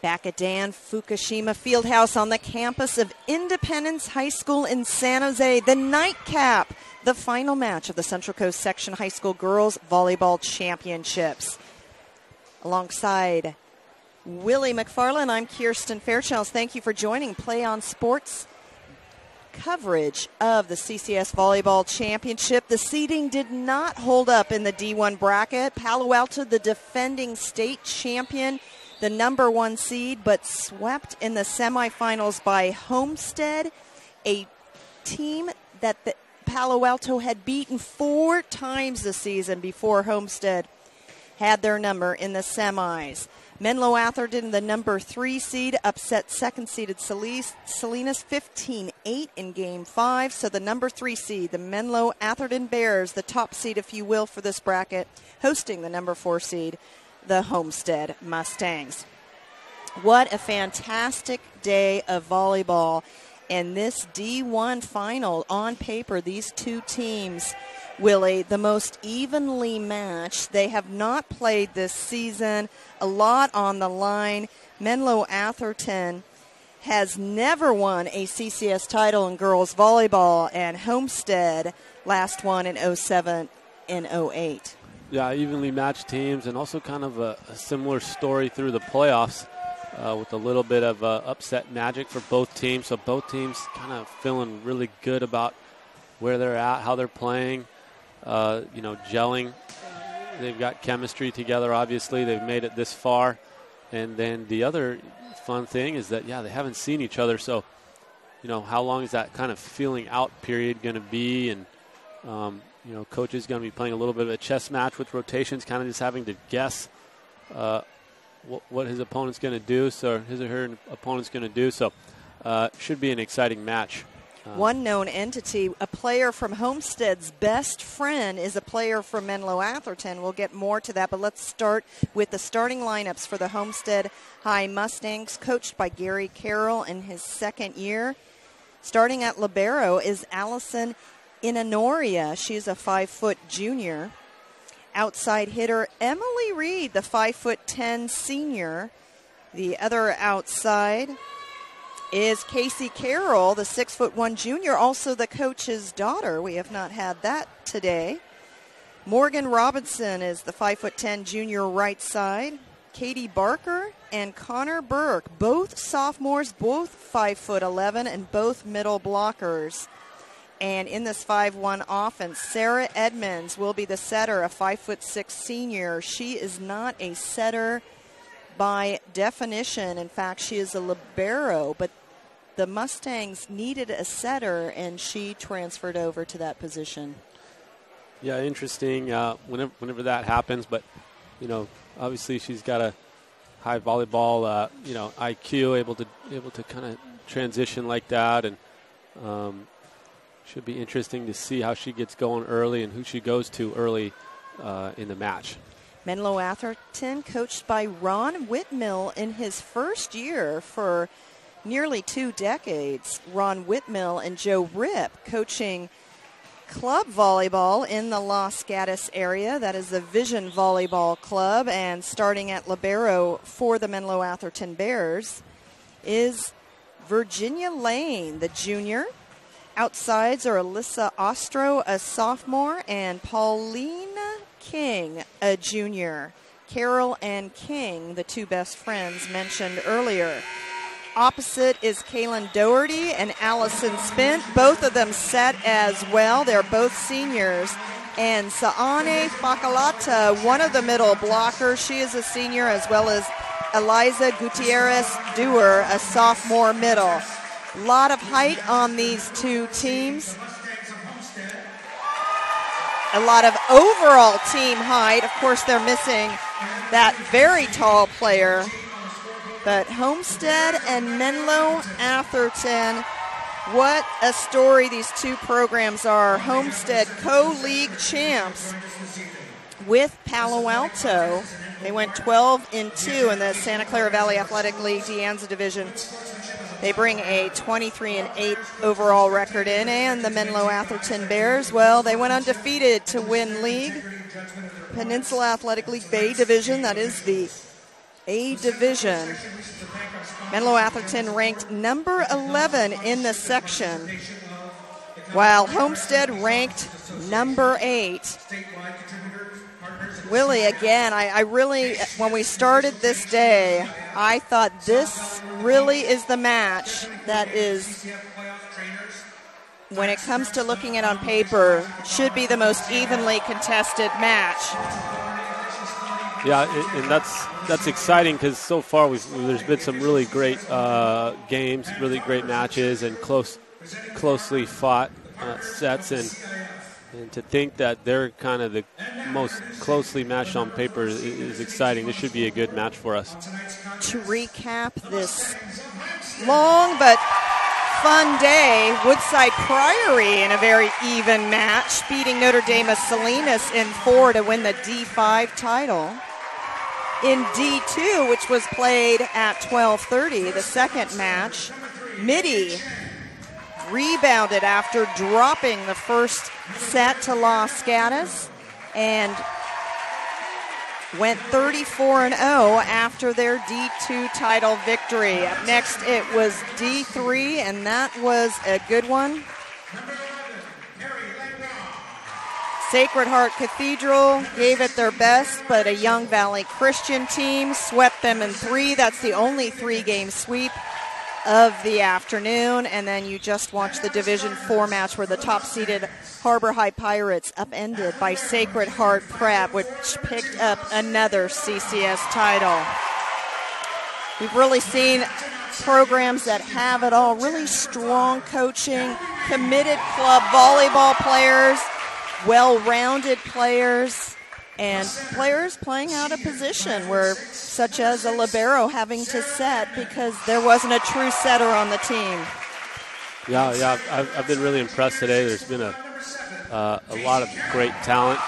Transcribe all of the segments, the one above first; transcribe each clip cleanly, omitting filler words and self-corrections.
Back at Dan Fukushima Fieldhouse on the campus of Independence High School in San Jose, the nightcap, the final match of the Central Coast Section High School Girls Volleyball Championships. Alongside Willie McFarland, I'm Kirsten Fairchild. Thank you for joining PlayOn Sports coverage of the CCS Volleyball Championship. The seeding did not hold up in the D1 bracket. Palo Alto, the defending state champion, the number 1 seed, but swept in the semifinals by Homestead, a team that Palo Alto had beaten 4 times this season before Homestead had their number in the semis. Menlo-Atherton, the number 3 seed, upset second-seeded Salinas 15-8 in Game 5. So the number 3 seed, the Menlo-Atherton Bears, the top seed, if you will, for this bracket, hosting the number 4 seed, the Homestead Mustangs. What a fantastic day of volleyball. And this D1 final, on paper, these two teams, Willie, the most evenly matched. They have not played this season. A lot on the line. Menlo-Atherton has never won a CCS title in girls volleyball, and Homestead last won in 07 and 08. Yeah, evenly matched teams, and also kind of a similar story through the playoffs with a little bit of upset magic for both teams. So both teams kind of feeling really good about where they're at, how they're playing, gelling. They've got chemistry together, obviously. They've made it this far. And then the other fun thing is that, they haven't seen each other. So, how long is that kind of feeling out period going to be? And, Coach is going to be playing a little bit of a chess match with rotations, kind of just having to guess what his opponent's going to do, so his or her opponent's going to do. So should be an exciting match. One known entity, a player from Homestead's best friend is a player from Menlo-Atherton. We'll get more to that, but let's start with the starting lineups for the Homestead High Mustangs, coached by Gary Carroll in his second year. Starting at libero is Allison Inanoria. She's a 5-foot junior. Outside hitter, Emily Reed, the 5'10" senior. The other outside is Casey Carroll, the 6'1" junior, also the coach's daughter. We have not had that today. Morgan Robinson is the 5'10" junior right side. Katie Barker and Connor Burke, both sophomores, both 5'11", and both middle blockers. And in this 5-1 offense, Sarah Edmonds will be the setter, a 5'6" senior. She is not a setter by definition. In fact, she is a libero, but the Mustangs needed a setter, and she transferred over to that position. Yeah, interesting whenever that happens. But, obviously she's got a high volleyball, IQ, able to kind of transition like that. And should be interesting to see how she gets going early and who she goes to early in the match. Menlo-Atherton, coached by Ron Whitmill in his first year for nearly 2 decades. Ron Whitmill and Joe Ripp coaching club volleyball in the Los Gatos area. That is the Vision Volleyball Club. And starting at libero for the Menlo-Atherton Bears is Virginia Lane, the junior. Outsides are Alyssa Ostro, a sophomore, and Paulina King, a junior. Carroll and King, the 2 best friends mentioned earlier. Opposite is Kaylin Doherty and Allison Spent. Both of them set as well. They're both seniors. And Saane Fakalata, one of the middle blockers. She is a senior, as well as Eliza Gutierrez-Dewar, a sophomore middle. A lot of height on these two teams. A lot of overall team height. Of course, they're missing that very tall player. But Homestead and Menlo-Atherton, what a story these two programs are. Homestead co-league champs with Palo Alto. They went 12-2 in the Santa Clara Valley Athletic League De Anza division. They bring a 23-8 overall record in, and the Menlo-Atherton Bears, well, they went undefeated to win league. Peninsula Athletic League Bay Division, that is the A division. Menlo-Atherton ranked number 11 in the section, while Homestead ranked number 8. Willie, again, I really, when we started this day, I thought this really is the match that is, when it comes to looking at on paper, should be the most evenly contested match. Yeah, and that's exciting because so far there's been some really great games, really great matches, and closely fought sets, and to think that they're kind of the most closely matched on paper is exciting. This should be a good match for us. To recap this long but fun day, Woodside Priory in a very even match, beating Notre Dame of Salinas in 4 to win the D5 title. In D2, which was played at 12:30, the second match, Midi rebounded after dropping the first set to Los Gatos and went 34-0 after their D2 title victory. Up next, it was D3, and that was a good one. Sacred Heart Cathedral gave it their best, but a Young Valley Christian team swept them in 3. That's the only 3-game sweep of the afternoon. And then you just watched the Division 4 match where the top-seeded Harbor High Pirates upended by Sacred Heart Prep, which picked up another CCS title. We've really seen programs that have it all, really strong coaching, committed club volleyball players, well-rounded players, and players playing out of position, where such as a libero having to set because there wasn't a true setter on the team. Yeah, I've been really impressed today. There's been a lot of great talent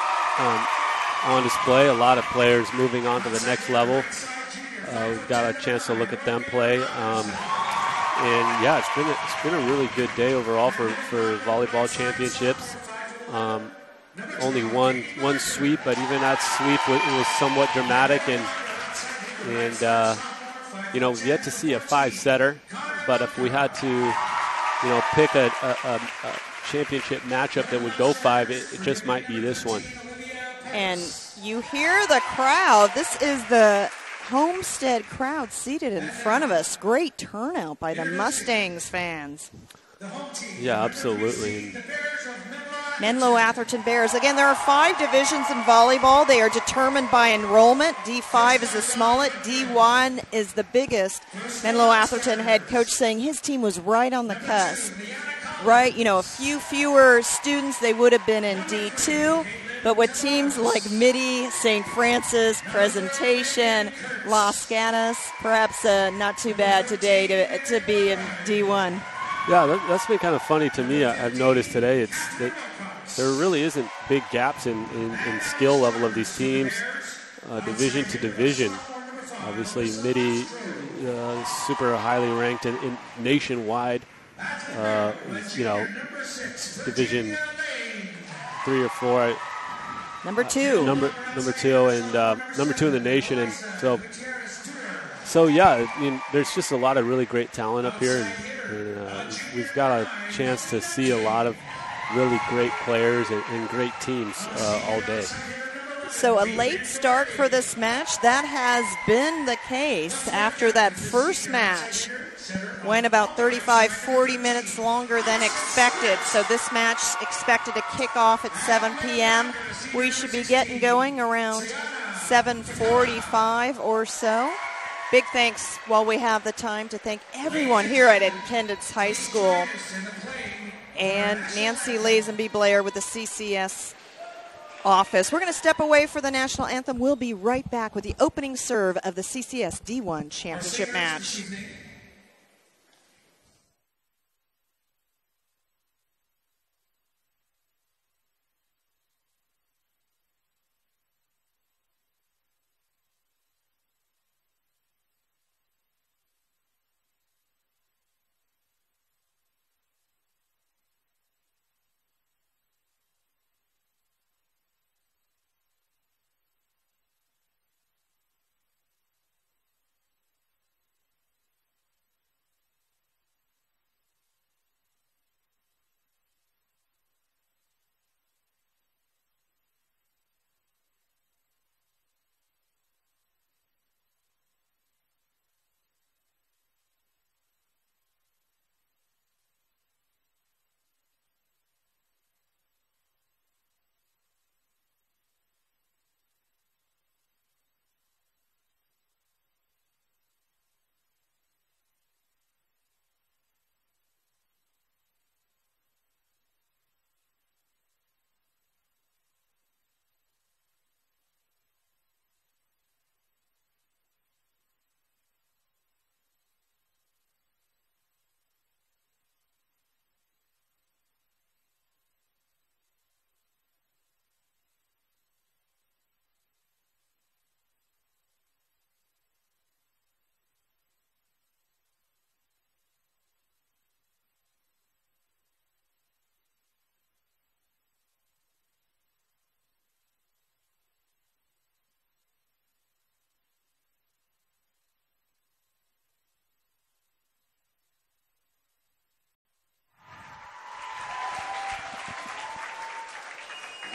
on display, a lot of players moving on to the next level. We've got a chance to look at them play. And yeah, it's been a really good day overall for volleyball championships. Only one sweep, but even that sweep was somewhat dramatic, and we've yet to see a 5-setter. But if we had to, pick a championship matchup that would go 5, it just might be this one. And you hear the crowd. This is the Homestead crowd seated in front of us. Great turnout by the Mustangs fans. Yeah, absolutely. Menlo-Atherton Bears. Again, there are 5 divisions in volleyball. They are determined by enrollment. D5 is the smallest. D1 is the biggest. Menlo-Atherton head coach saying his team was right on the cusp. Right, a few fewer students, they would have been in D2. But with teams like Midi, St. Francis, Presentation, Los Gatos, perhaps not too bad today to be in D1. Yeah, that's been kind of funny to me. I've noticed today it's that there really isn't big gaps in skill level of these teams, division to division. Obviously, Midi super highly ranked in nationwide. Division 3 or 4. Number 2. Number 2, and number 2 in the nation, and so yeah. I mean, there's just a lot of really great talent up here, and we've got a chance to see a lot of really great players and great teams all day. So a late start for this match. That has been the case after that first match. Went about 35, 40 minutes longer than expected. So this match expected to kick off at 7 p.m. We should be getting going around 7:45 or so. Big thanks, while we have the time, to thank everyone here at Independence High School and Nancy Lazenby Blair with the CCS office. We're going to step away for the national anthem. We'll be right back with the opening serve of the CCS D1 championship match.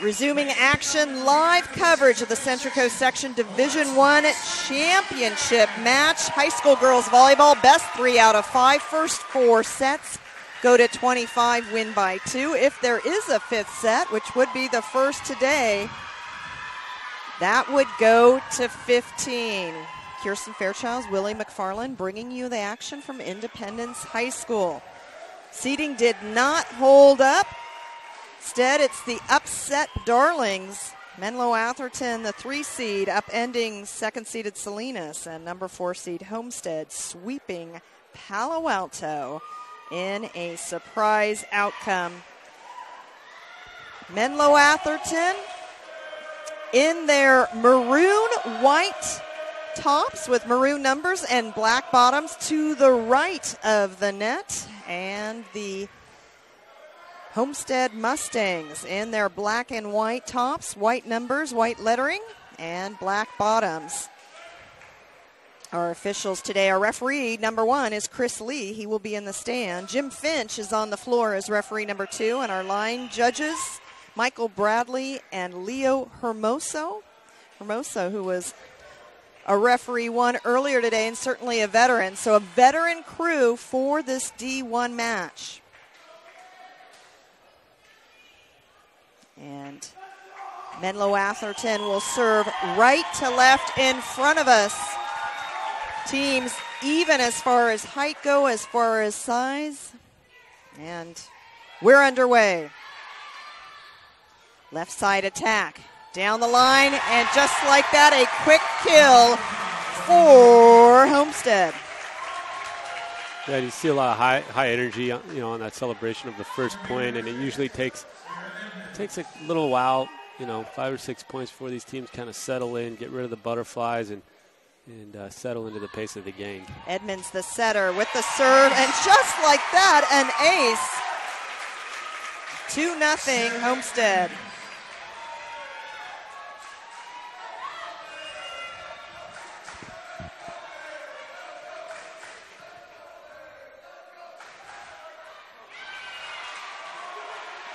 Resuming action, live coverage of the Central Coast Section Division I Championship match. High school girls volleyball, best 3 out of 5. First 4 sets go to 25, win by 2. If there is a 5th set, which would be the first today, that would go to 15. Kirsten Fairchild's Willie McFarland bringing you the action from Independence High School. Seeding did not hold up. Instead, it's the upset darlings. Menlo-Atherton, the 3 seed, upending 2nd seeded Salinas, and number 4 seed Homestead sweeping Palo Alto in a surprise outcome. Menlo-Atherton in their maroon white tops with maroon numbers and black bottoms to the right of the net, and the Homestead Mustangs in their black and white tops, white numbers, white lettering, and black bottoms. Our officials today, our referee number 1 is Chris Lee. He will be in the stand. Jim Finch is on the floor as referee number 2, and our line judges, Michael Bradley and Leo Hermoso. Hermoso, who was a referee 1 earlier today and certainly a veteran. So a veteran crew for this D1 match. And Menlo-Atherton will serve right to left in front of us. Teams even as far as height go, as far as size. And we're underway. Left side attack. Down the line, and just like that, a quick kill for Homestead. Yeah, you see a lot of high energy, on that celebration of the first point, and it usually takes a little while, 5 or 6 points before these teams kind of settle in, get rid of the butterflies, and settle into the pace of the game. Edmonds, the setter, with the serve, and just like that, an ace. 2-0 Homestead.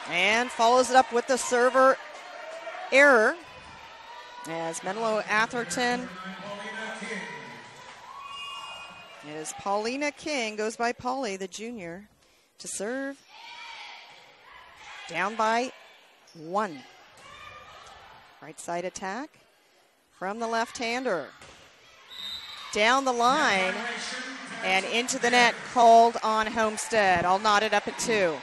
And follows it up with the server error as Menlo-Atherton is Paulina King, goes by Paulie, the junior, to serve. Down by 1. Right side attack from the left-hander. Down the line and into the net, called on Homestead. All knotted up at 2.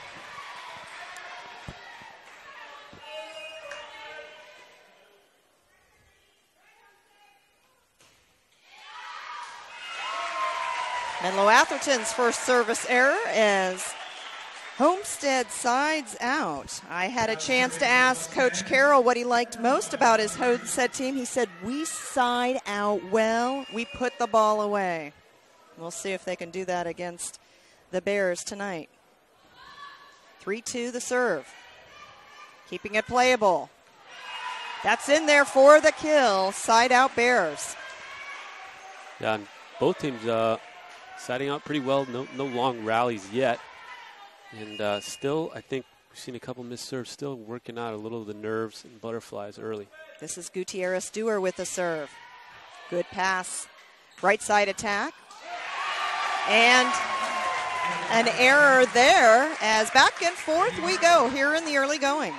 Menlo-Atherton's first service error as Homestead sides out. I had a chance to ask Coach Carroll what he liked most about his Homestead team. He said, we side out well. We put the ball away. We'll see if they can do that against the Bears tonight. 3-2 the serve. Keeping it playable. That's in there for the kill. Side out Bears. Yeah, and both teams siding out pretty well. No long rallies yet. And still, I think we've seen a couple missed serves, still working out a little of the nerves and butterflies early. This is Gutierrez Dewar with the serve. Good pass. Right side attack. And an error there as back and forth we go here in the early going.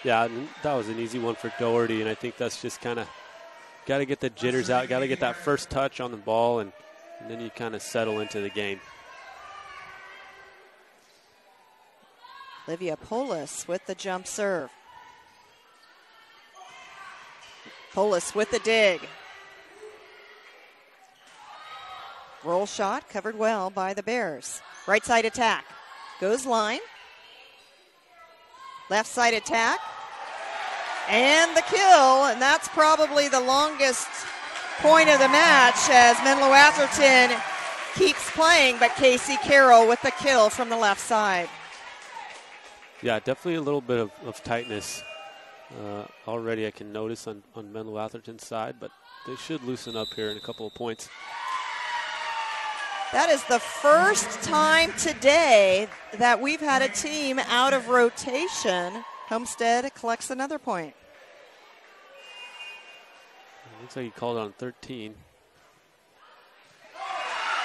Yeah, that was an easy one for Doherty, and I think that's just kind of got to get the jitters out, got to get that first touch on the ball, and then you kind of settle into the game. Olivia Polis with the jump serve. Polis with the dig. Roll shot covered well by the Bears. Right side attack. Goes line. Left side attack. And the kill. And that's probably the longest point of the match as Menlo-Atherton keeps playing, but Casey Carroll with the kill from the left side. Yeah, definitely a little bit of tightness already I can notice on Menlo-Atherton's side, but they should loosen up here in a couple of points. That is the first time today that we've had a team out of rotation Homestead collects another point. Looks like he called on 13.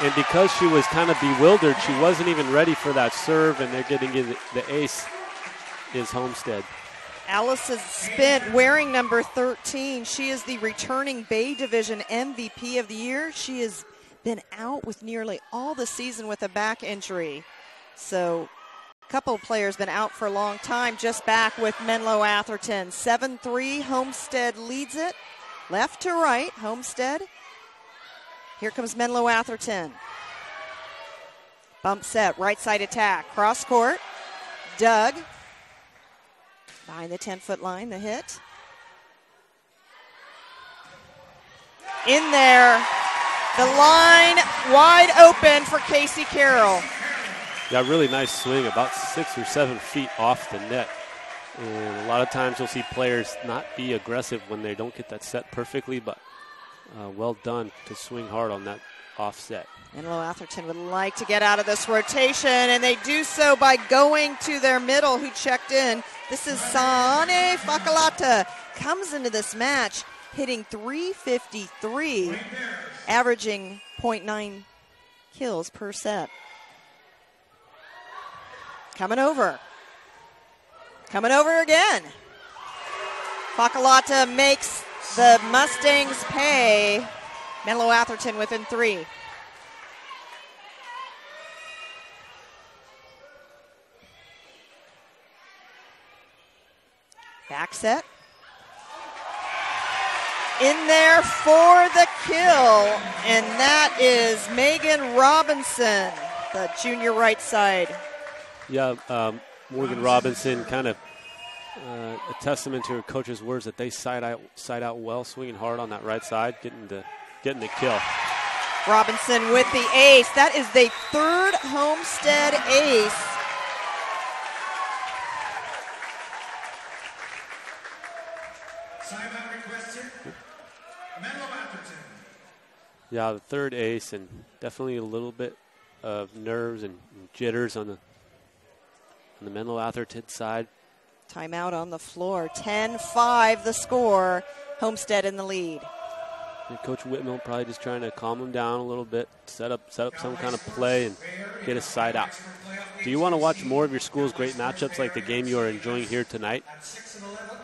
And because she was kind of bewildered, she wasn't even ready for that serve, and they're getting the ace is Homestead. Alice's Spint wearing number 13. She is the returning Bay Division MVP of the year. She has been out with nearly all the season with a back injury. So a couple of players been out for a long time, just back with Menlo-Atherton. 7-3, Homestead leads it. Left to right, Homestead. Here comes Menlo-Atherton. Bump set, right side attack, cross court. Doug. Behind the 10-foot line, the hit. In there. The line wide open for Casey Carroll. Yeah, really nice swing, about 6 or 7 feet off the net. And a lot of times you'll see players not be aggressive when they don't get that set perfectly, but well done to swing hard on that offset. Menlo-Atherton would like to get out of this rotation, and they do so by going to their middle, who checked in. This is Sane Fakalata. Comes into this match hitting .353, averaging .9 kills per set. Coming over again. Fakalata makes the Mustangs pay. Menlo-Atherton within 3. Back set. In there for the kill, and that is Megan Robinson, the junior right side. Yeah, Morgan Robinson, kind of a testament to her coach's words that they side out well, swinging hard on that right side, getting the kill. Robinson with the ace. That is the third Homestead ace. Yeah, the third ace, and definitely a little bit of nerves and jitters on the Menlo-Atherton side. Timeout on the floor. 10-5 the score. Homestead in the lead. And Coach Whitmill probably just trying to calm him down a little bit, set up some kind of play and get a side out. Do you want to watch more of your school's great matchups like the game you are enjoying here tonight?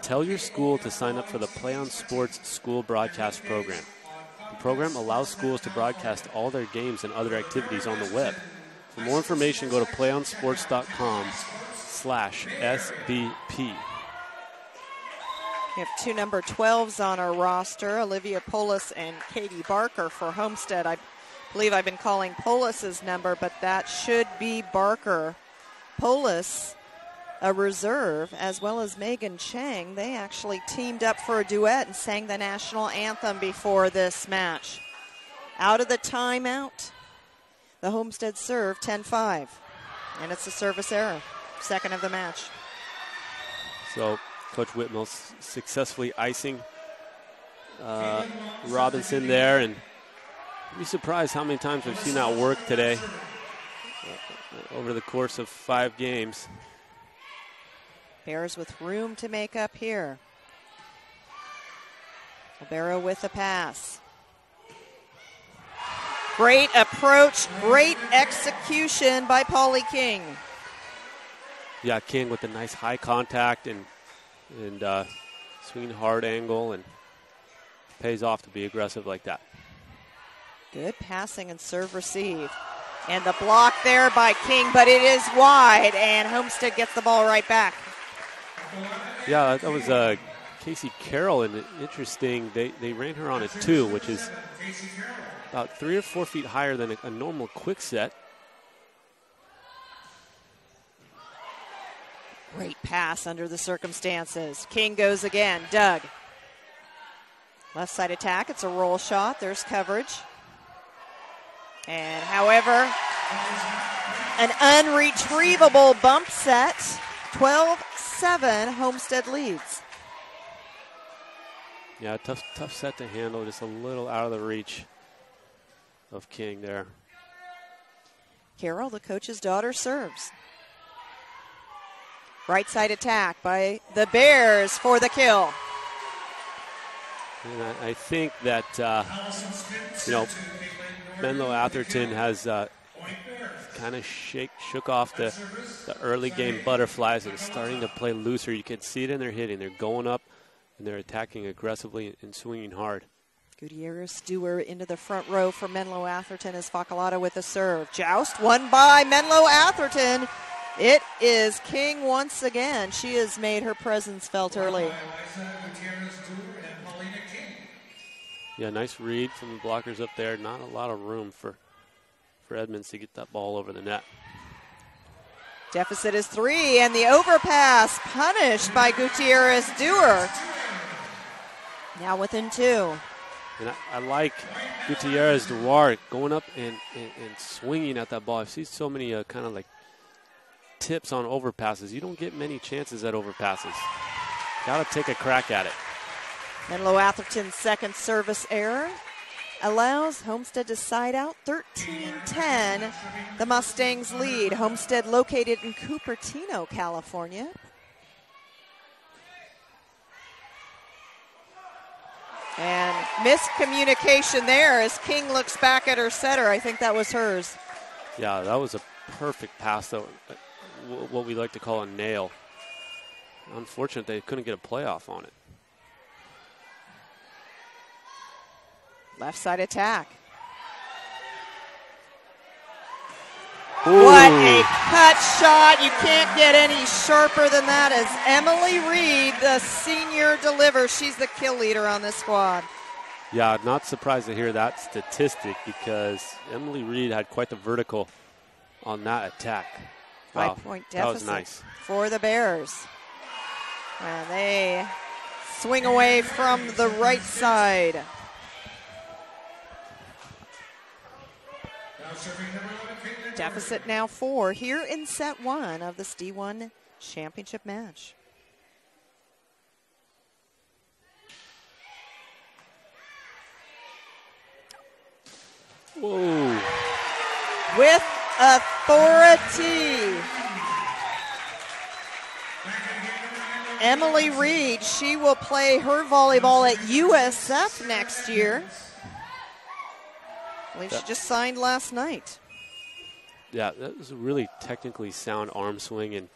Tell your school to sign up for the PlayOn Sports School Broadcast Program. The program allows schools to broadcast all their games and other activities on the web. For more information, go to playonsports.com/SBP. We have 2 number 12s on our roster, Olivia Polis and Katie Barker for Homestead. I believe I've been calling Polis's number, but that should be Barker. Polis, a reserve, as well as Megan Chang. They actually teamed up for a duet and sang the national anthem before this match. Out of the timeout, the Homestead serve, 10-5. And it's a service error, second of the match. So Coach Whitmill successfully icing Robinson there, and you'd be surprised how many times we've seen that work today over the course of 5 games. Bears with room to make up here. Albero with the pass. Great approach, great execution by Polly King. Yeah, King with a nice high contact and swinging hard angle, and pays off to be aggressive like that. Good passing and serve receive. And the block there by King, but it is wide, and Homestead gets the ball right back. Yeah, that was Casey Carroll, and interesting, they ran her on a 2, which is about 3 or 4 feet higher than a normal quick set. Great pass under the circumstances. King goes again. Doug. Left side attack. It's a roll shot. There's coverage. And however, an unretrievable bump set. 12-7. Homestead leads. Yeah, tough set to handle. Just a little out of the reach of King there. Carol, the coach's daughter, serves. Right side attack by the Bears for the kill. And I think that, Menlo-Atherton has kind of shook off the early game butterflies and starting to play looser. You can see it in their hitting. They're going up and they're attacking aggressively and swinging hard. Gutierrez Dewar into the front row for Menlo-Atherton as Facalata with the serve. Joust won by Menlo-Atherton. It is King once again. She has made her presence felt early. Yeah, nice read from the blockers up there. Not a lot of room for Edmonds to get that ball over the net. Deficit is 3, and the overpass punished by Gutierrez Dewar. Now within 2. And I like Gutierrez Dewar going up and swinging at that ball. I've seen so many kind of like tips on overpasses. You don't get many chances at overpasses. Got to take a crack at it. Menlo-Atherton's second service error allows Homestead to side out 13-10. The Mustangs lead. Homestead located in Cupertino, California. And miscommunication there as King looks back at her setter. I think that was hers. Yeah, that was a perfect pass, though. What we like to call a nail. Unfortunate they couldn't get a playoff on it. Left side attack. Ooh. What a cut shot. You can't get any sharper than that as Emily Reed, the senior, delivers. She's the kill leader on this squad. Yeah, not surprised to hear that statistic because Emily Reed had quite the vertical on that attack. Wow, 5-point deficit that was nice for the Bears. And they swing away from the right side. Deficit now 4 here in set 1 of this D1 championship match. Whoa. With authority. Emily Reed, she will play her volleyball at USF next year. I believe she just signed last night. Yeah, that was a really technically sound arm swing, and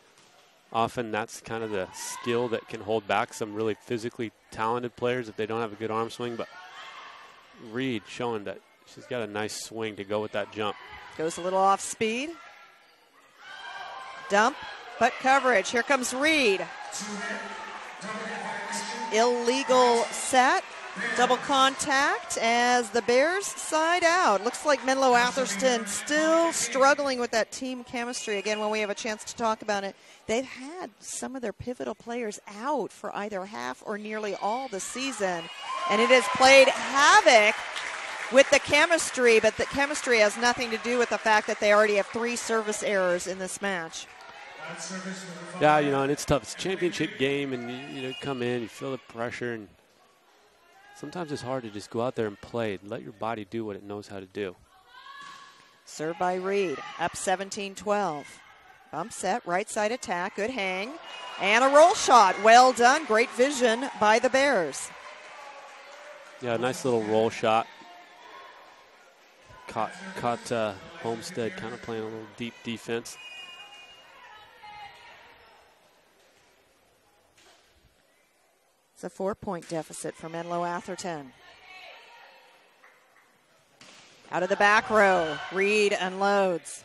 often that's kind of the skill that can hold back some really physically talented players if they don't have a good arm swing. But Reed showing that she's got a nice swing to go with that jump. Goes a little off speed. Dump, but coverage. Here comes Reed. Illegal set. Double contact as the Bears side out. Looks like Menlo-Atherton still struggling with that team chemistry. Again, when we have a chance to talk about it, they've had some of their pivotal players out for either half or nearly all the season. And it has played havoc with the chemistry, but the chemistry has nothing to do with the fact that they already have 3 service errors in this match. Yeah, and it's tough. It's a championship game, and you come in, you feel the pressure, and sometimes it's hard to just go out there and play. Let your body do what it knows how to do. Served by Reed, up 17-12. Bump set, right side attack, good hang. And a roll shot, well done. Great vision by the Bears. Yeah, nice little roll shot. Caught Homestead kind of playing a little deep defense. It's a 4-point deficit for Menlo-Atherton. Out of the back row, Reed unloads.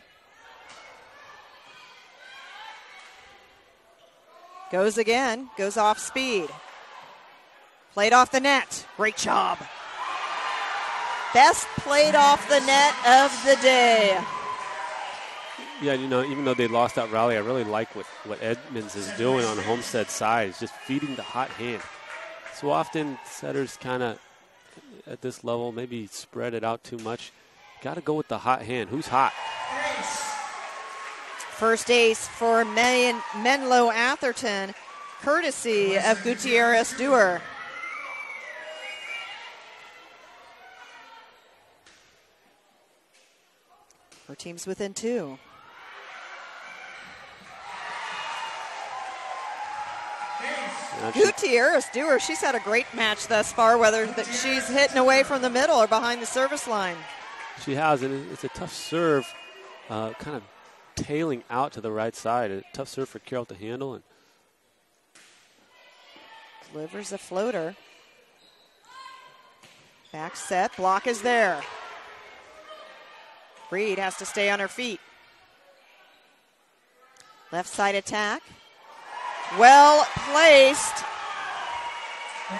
Goes again, goes off speed. Played off the net. Great job. Best played off the net of the day. Yeah, even though they lost that rally, I really like what Edmonds is doing on Homestead's side. He's just feeding the hot hand. So often setters kind of at this level maybe spread it out too much. Got to go with the hot hand. Who's hot? First ace for Menlo-Atherton, courtesy of Gutierrez Dewar. Her team's within 2. Gutierrez Dewar, she's had a great match thus far, whether that she's hitting away from the middle or behind the service line. She has, and it's a tough serve, kind of tailing out to the right side. A tough serve for Carroll to handle. And delivers a floater. Back set, block is there. Reed has to stay on her feet. Left side attack. Well placed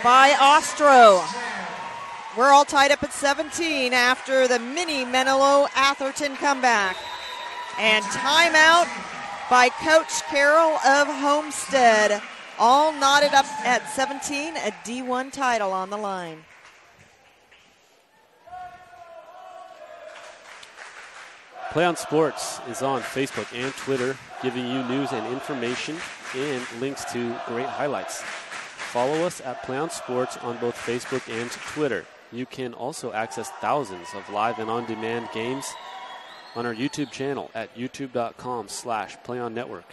by Ostro. We're all tied up at 17 after the mini Menlo-Atherton comeback. And timeout by Coach Carroll of Homestead. All knotted up at 17, a D1 title on the line. PlayOn Sports is on Facebook and Twitter, giving you news and information and links to great highlights. Follow us at PlayOn Sports on both Facebook and Twitter. You can also access thousands of live and on-demand games on our YouTube channel at youtube.com/PlayOnNetwork.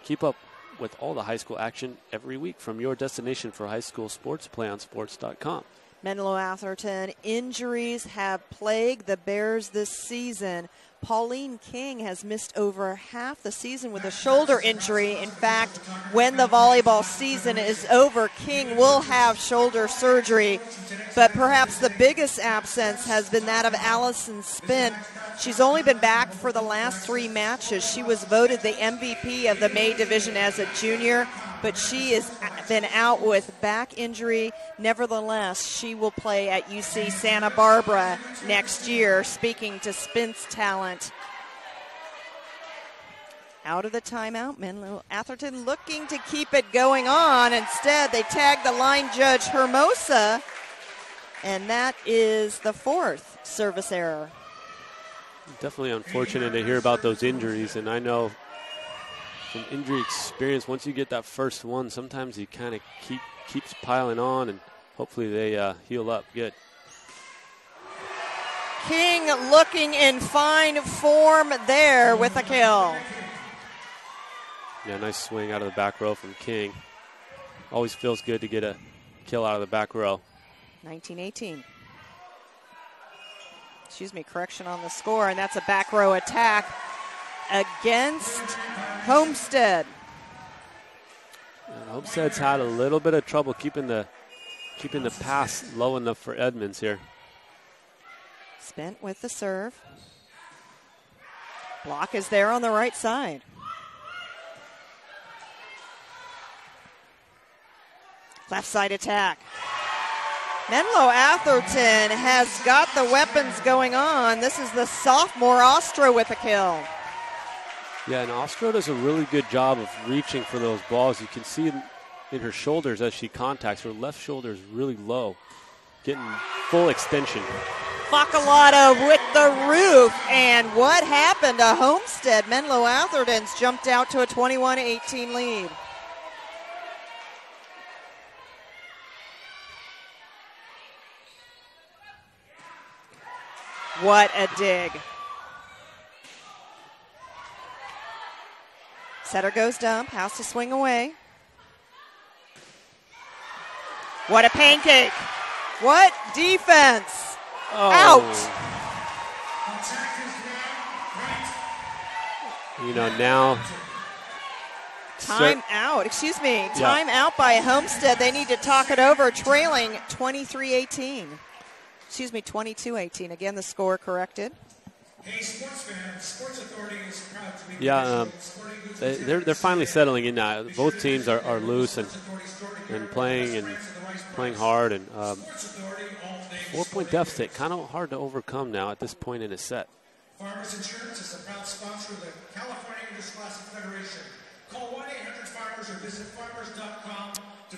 Keep up with all the high school action every week from your destination for high school sports, PlayOnSports.com. Menlo-Atherton injuries have plagued the Bears this season. Pauline King has missed over half the season with a shoulder injury. In fact, when the volleyball season is over, King will have shoulder surgery. But perhaps the biggest absence has been that of Allison Spent. She's only been back for the last 3 matches. She was voted the MVP of the May division as a junior, but she has been out with back injury. Nevertheless, she will play at UC Santa Barbara next year, speaking to Spence talent. Out of the timeout, Menlo-Atherton looking to keep it going on. Instead, they tag the line judge Hermosa, and that is the 4th service error. Definitely unfortunate to hear about those injuries, and I know from injury experience, once you get that first one, sometimes you kind of keeps piling on, and hopefully they heal up good. King looking in fine form there with a kill. Yeah, nice swing out of the back row from King. Always feels good to get a kill out of the back row. 19-18. Correction on the score, and that's a back row attack against Homestead. And Homestead's had a little bit of trouble keeping the pass low enough for Edmonds here. Spent with the serve. Block is there on the right side. Left side attack. Menlo-Atherton has got the weapons going on. This is the sophomore Ostro with a kill. Yeah, and Ostro does a really good job of reaching for those balls. You can see in her shoulders as she contacts. Her left shoulder is really low, getting full extension. Facalato with the roof. And what happened to Homestead? Menlo-Atherton's jumped out to a 21-18 lead. What a dig. Setter goes dump, has to swing away. What a pancake. What defense. Out. You know, now. Time out. Excuse me. Time out by Homestead. They need to talk it over, trailing 23-18. Excuse me, 22-18. Again, the score corrected. Hey, sports fan, Sports Authority is proud to be they're finally settling in now. Both teams are loose and playing hard, and 4-point deficit, kind of hard to overcome now at this point in a set. Farmers Insurance is a proud sponsor of the California Interscholastic Federation. Call 1-800-FARMERS or visit farmers.com.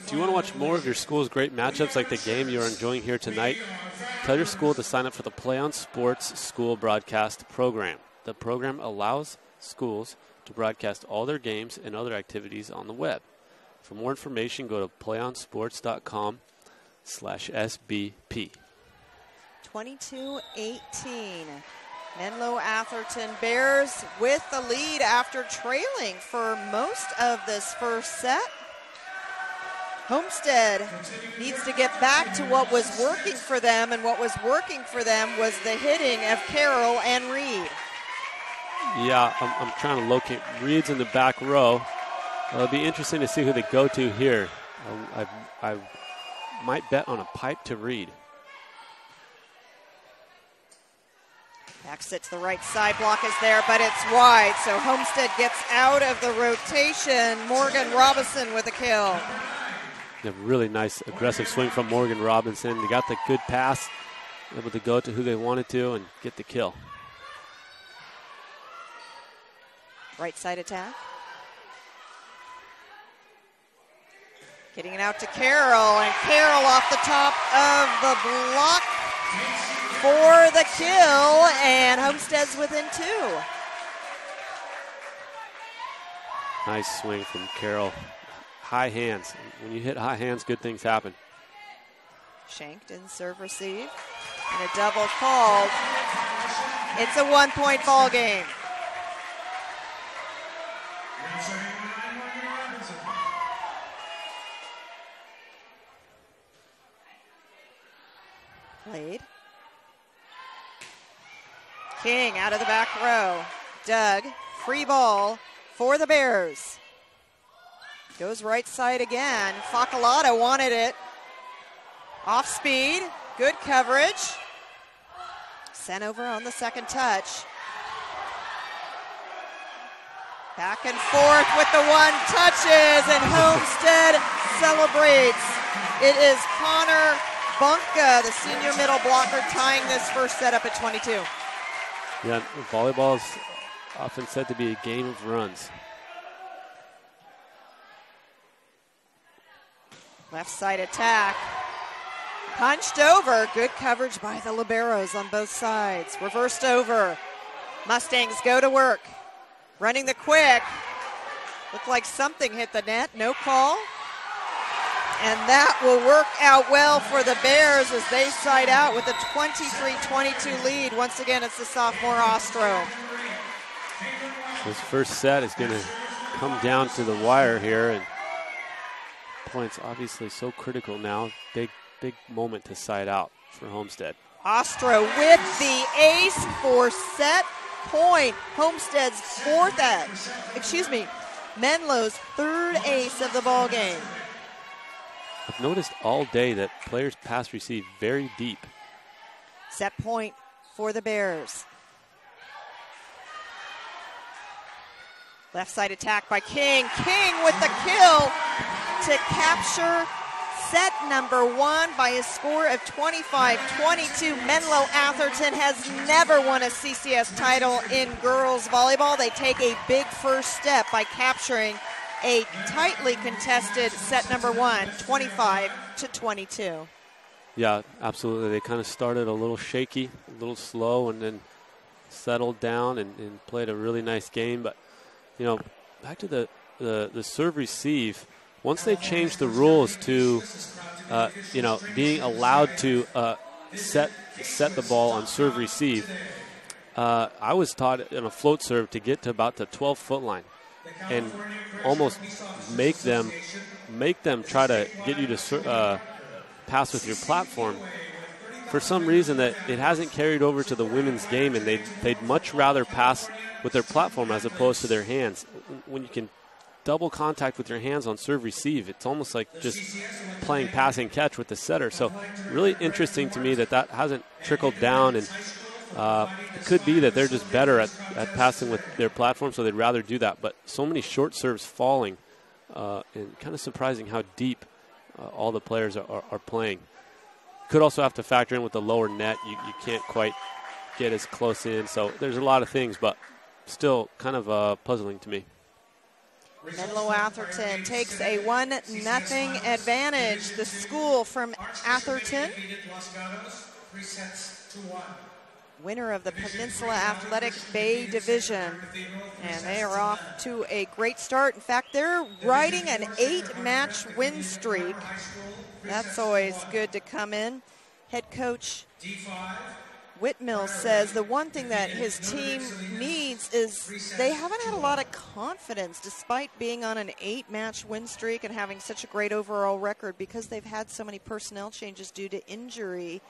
Do you want to watch more of your school's great matchups like the game you're enjoying here tonight? Tell your school to sign up for the PlayOn Sports School Broadcast Program. The program allows schools to broadcast all their games and other activities on the web. For more information, go to playonsports.com/SBP. 22-18. Menlo-Atherton Bears with the lead after trailing for most of this first set. Homestead needs to get back to what was working for them, and what was working for them was the hitting of Carroll and Reed. Yeah, I'm trying to locate Reed's in the back row. It'll be interesting to see who they go to here. I might bet on a pipe to Reed. Back sit to the right side, block is there, but it's wide, so Homestead gets out of the rotation. Morgan Robinson with a kill. A really nice aggressive swing from Morgan Robinson. They got the good pass, able to go to who they wanted to and get the kill. Right side attack. Getting it out to Carroll, and Carroll off the top of the block for the kill, and Homestead's within 2. Nice swing from Carroll. High hands. When you hit high hands, good things happen. Shanked in serve receive, and a double called. It's a 1-point ball game. Played. King out of the back row. Doug, free ball for the Bears. Goes right side again. Facalata wanted it. Off speed. Good coverage. Sent over on the second touch. Back and forth with the 1 touches, and Homestead celebrates. It is Connor Bunka, the senior middle blocker, tying this first set up at 22. Yeah, volleyball is often said to be a game of runs. Left side attack. Punched over. Good coverage by the liberos on both sides. Reversed over. Mustangs go to work. Running the quick. Looked like something hit the net. No call. And that will work out well for the Bears as they side out with a 23-22 lead. Once again, it's the sophomore Ostro. This first set is going to come down to the wire here, and points obviously so critical now. Big moment to side out for Homestead. Ostro with the ace for set point. Homestead's Menlo's 3rd ace of the ball game. I've noticed all day that players pass receive very deep. Set point for the Bears. Left side attack by King. King with the kill to capture set number 1 by a score of 25-22. Menlo-Atherton has never won a CCS title in girls volleyball. They take a big first step by capturing a tightly contested set number 1, 25-22. Yeah, absolutely. They kind of started a little shaky, a little slow, and then settled down and played a really nice game. But, you know, back to the serve receive, once they changed the rules to, being allowed to set the ball on serve receive, I was taught in a float serve to get to about the 12-foot line and almost make them try to get you to pass with your platform. For some reason that it hasn't carried over to the women's game, and they'd much rather pass with their platform as opposed to their hands. When you can double contact with your hands on serve receive, it's almost like just playing passing catch with the setter. So really interesting to me that hasn't trickled down, and it could be that they're just better at passing with their platform, so they'd rather do that. But so many short serves falling, and kind of surprising how deep all the players are playing. Could also have to factor in with the lower net. You can't quite get as close in. So there's a lot of things, but still kind of puzzling to me. Menlo-Atherton takes a 1-0 advantage. The school from Atherton, winner of the Peninsula Athletic Bay Division. And they are off to a great start. In fact, they're riding an 8-match win streak. That's always good to come in. Head coach Whitmill says the one thing that his team needs is they haven't had a lot of confidence despite being on an 8-match win streak and having such a great overall record, because they've had so many personnel changes due to injury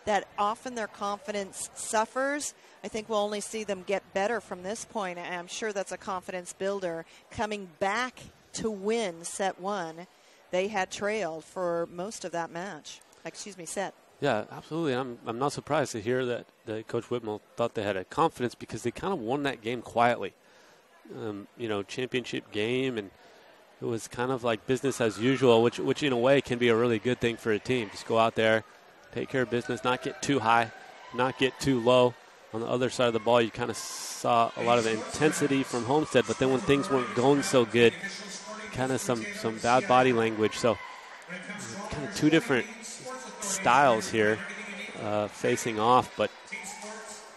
that often their confidence suffers. I think we'll only see them get better from this point, and I'm sure that's a confidence builder. Coming back to win set 1, they had trailed for most of that match. Set. Yeah, absolutely. I'm not surprised to hear that Coach Whitmill thought they had a confidence, because they kind of won that game quietly. Championship game, and it was kind of like business as usual, which in a way can be a really good thing for a team. Just go out there, take care of business, not get too high, not get too low. On the other side of the ball, you kind of saw a lot of the intensity from Homestead, but then when things weren't going so good, kind of some bad body language. So kind of two different styles here facing off, but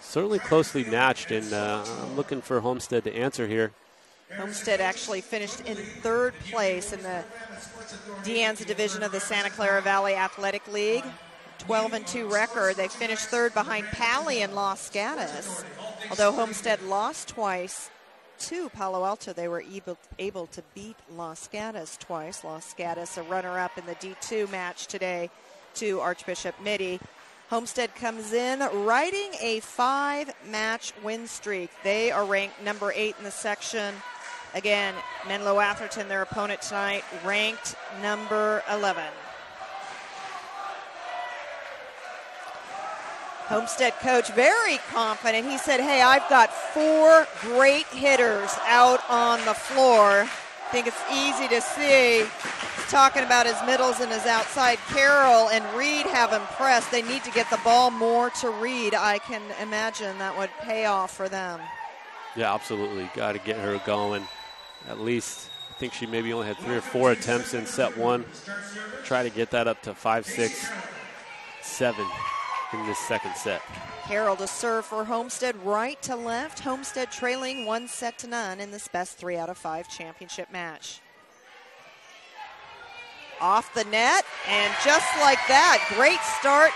certainly closely matched, and I'm looking for Homestead to answer here. Homestead actually finished in 3rd place in the De Anza division of the Santa Clara Valley Athletic League. 12-2 record. They finished 3rd behind Pali and Los Gatos. Although Homestead lost twice to Palo Alto, they were able to beat Los Gatos twice. Los Gatos a runner-up in the D2 match today to Archbishop Mitty. Homestead comes in riding a 5-match win streak. They are ranked number 8 in the section. Again, Menlo-Atherton, their opponent tonight, ranked number 11. Homestead coach very confident. He said, hey, I've got 4 great hitters out on the floor. I think it's easy to see. He's talking about his middles and his outside. Carroll and Reed have impressed. They need to get the ball more to Reed. I can imagine that would pay off for them. Yeah, absolutely. Got to get her going. At least, I think she maybe only had 3 or 4 attempts in set 1. Try to get that up to 5, 6, 7 in this second set. Carroll to serve for Homestead, right to left. Homestead trailing 1-0 in this best 3 out of 5 championship match. Off the net, and just like that, great start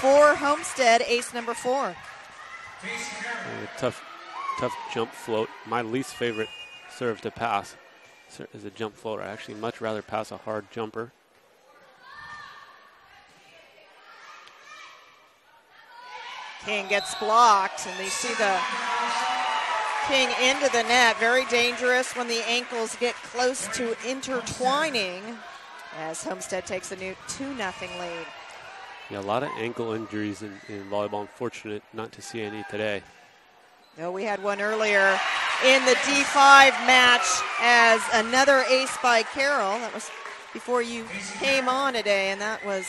for Homestead, ace number 4. Tough jump float. My least favorite serve to pass is a jump floater. I actually much rather pass a hard jumper. King gets blocked, and they see the King into the net. Very dangerous when the ankles get close to intertwining, as Homestead takes a new 2-0 lead. Yeah, a lot of ankle injuries in volleyball. Unfortunate not to see any today. No, we had one earlier in the D5 match as another ace by Carroll. That was before you came on today, and that was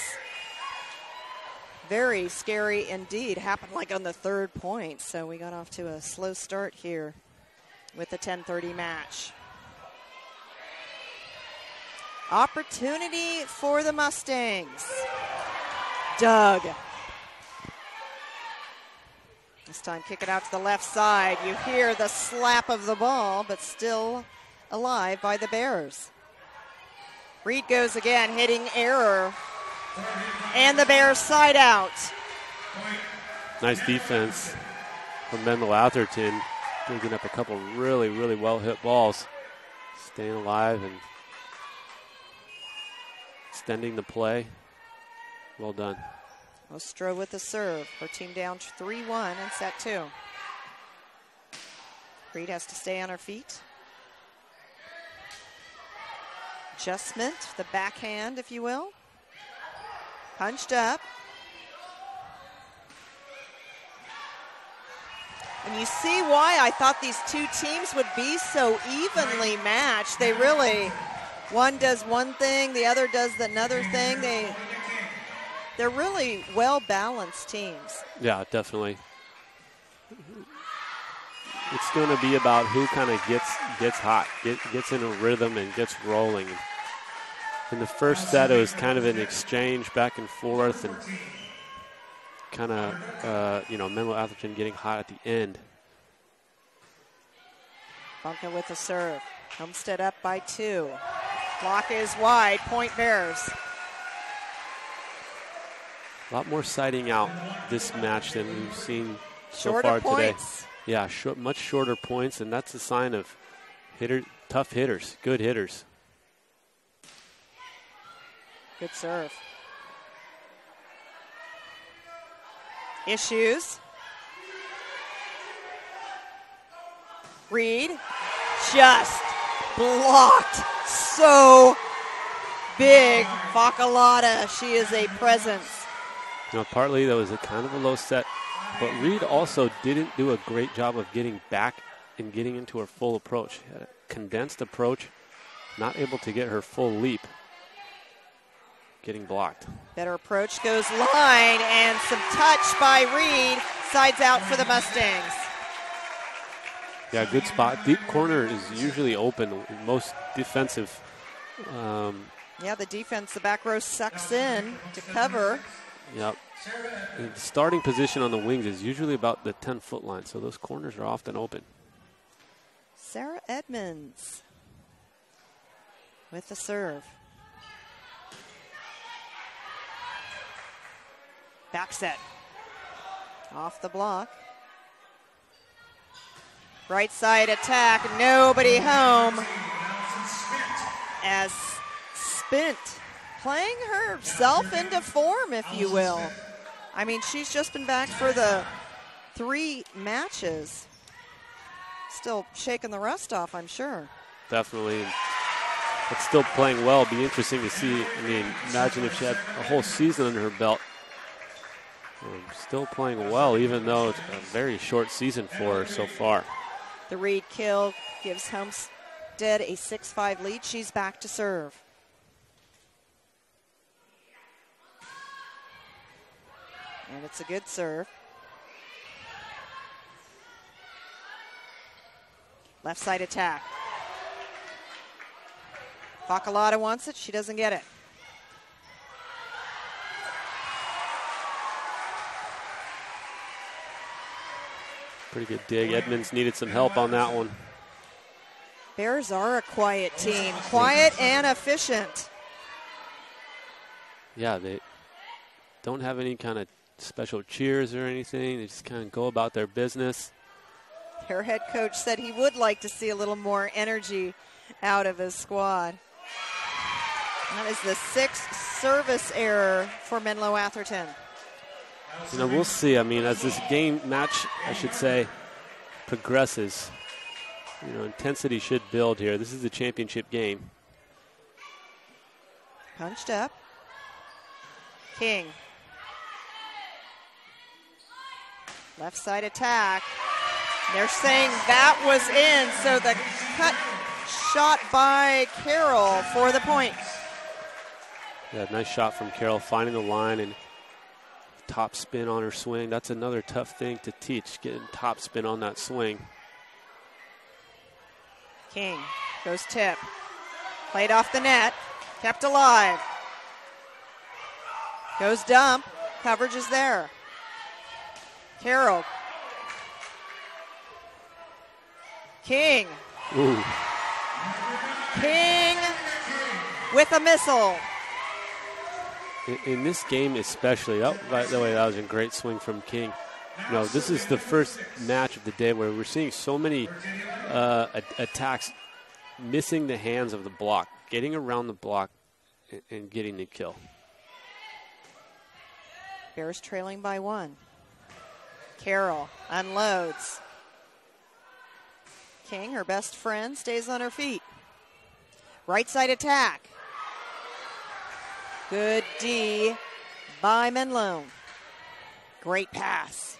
very scary indeed. Happened like on the 3rd point, so we got off to a slow start here with the 10:30 match. Opportunity for the Mustangs. Doug. This time kick it out to the left side. You hear the slap of the ball, but still alive by the Bears. Reed goes again, hitting error. And the Bears side out. Nice defense from Menlo-Atherton, digging up a couple really, really well-hit balls. Staying alive and extending the play. Well done. Ostro with the serve. Her team down 3-1 in set 2. Reed has to stay on her feet. Adjustment, the backhand, if you will. Punched up. And you see why I thought these two teams would be so evenly matched. They really, one does one thing, the other does another thing. They're really well-balanced teams. Yeah, definitely. It's going to be about who kind of gets hot, gets in a rhythm and gets rolling. In the first set, it was kind of an exchange back and forth, and kind of, Menlo-Atherton getting hot at the end. Bunker with the serve. Homestead up by 2. Block is wide. Point Bears. A lot more siding out this match than we've seen so Shorter far points. today. Yeah, much shorter points, and that's a sign of tough hitters, good hitters. Good serve. Issues. Reed just blocked so big. Facalata, she is a presence. Partly that was a kind of a low set, but Reed also didn't do a great job of getting back and getting into her full approach. She had a condensed approach, not able to get her full leap. Getting blocked. Better approach, goes line, and some touch by Reed. Sides out for the Mustangs. Yeah, good spot. Deep corner is usually open. Most defensive. Yeah, the defense, the back row sucks in to cover. Yep. And the starting position on the wings is usually about the 10-foot line, so those corners are often open. Sarah Edmonds with the serve. Back set. Off the block. Right side attack, nobody home. As Spint playing herself into form, if you will. I mean, she's just been back for the 3 matches. Still shaking the rust off, I'm sure. Definitely. But still playing well. Be interesting to see. I mean, imagine if she had a whole season under her belt. Still playing well, even though it's a very short season for her so far. The Reed kill gives Homestead a 6-5 lead. She's back to serve. And it's a good serve. Left side attack. Facalata wants it. She doesn't get it. Pretty good dig. Edmonds needed some help on that one. Bears are a quiet team. Quiet and efficient. Yeah, they don't have any kind of special cheers or anything. They just kind of go about their business. Their head coach said he would like to see a little more energy out of his squad. That is the 6th service error for Menlo-Atherton. We'll see. I mean, as this match, I should say, progresses, intensity should build here. This is the championship game. Punched up. King. Left side attack. They're saying that was in, so the cut shot by Carroll for the point. Yeah, nice shot from Carroll, finding the line and top spin on her swing. That's another tough thing to teach, getting top spin on that swing. King goes tip. Played off the net. Kept alive. Goes dump. Coverage is there. Carroll. King. Ooh. King with a missile. In this game especially, by the way, that was a great swing from King. This is the first match of the day where we're seeing so many attacks missing the hands of the block, getting around the block and getting the kill. Bears trailing by 1. Carroll unloads. King, her best friend, stays on her feet. Right side attack. Good D by Menlo. Great pass.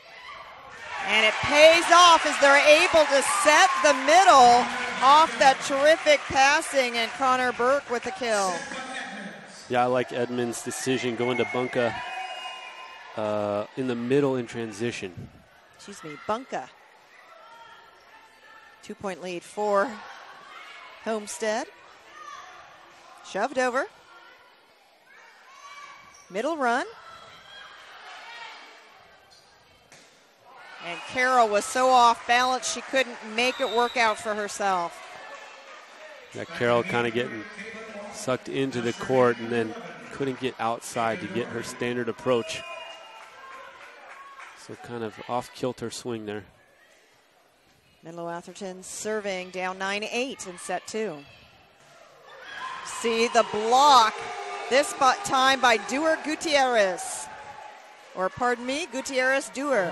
And it pays off as they're able to set the middle off that terrific passing, and Connor Burke with the kill. Yeah, I like Edmonds' decision going to Bunka in the middle in transition. Excuse me, Bunka. 2-point lead for Homestead. Shoved over. Middle run. And Carroll was so off balance she couldn't make it work out for herself. Yeah, Carroll kind of getting sucked into the court and then couldn't get outside to get her standard approach. So kind of off-kilter swing there. Menlo-Atherton serving down 9-8 in set 2. See the block this time by Dewar Gutierrez. Or pardon me, Gutierrez Dewar.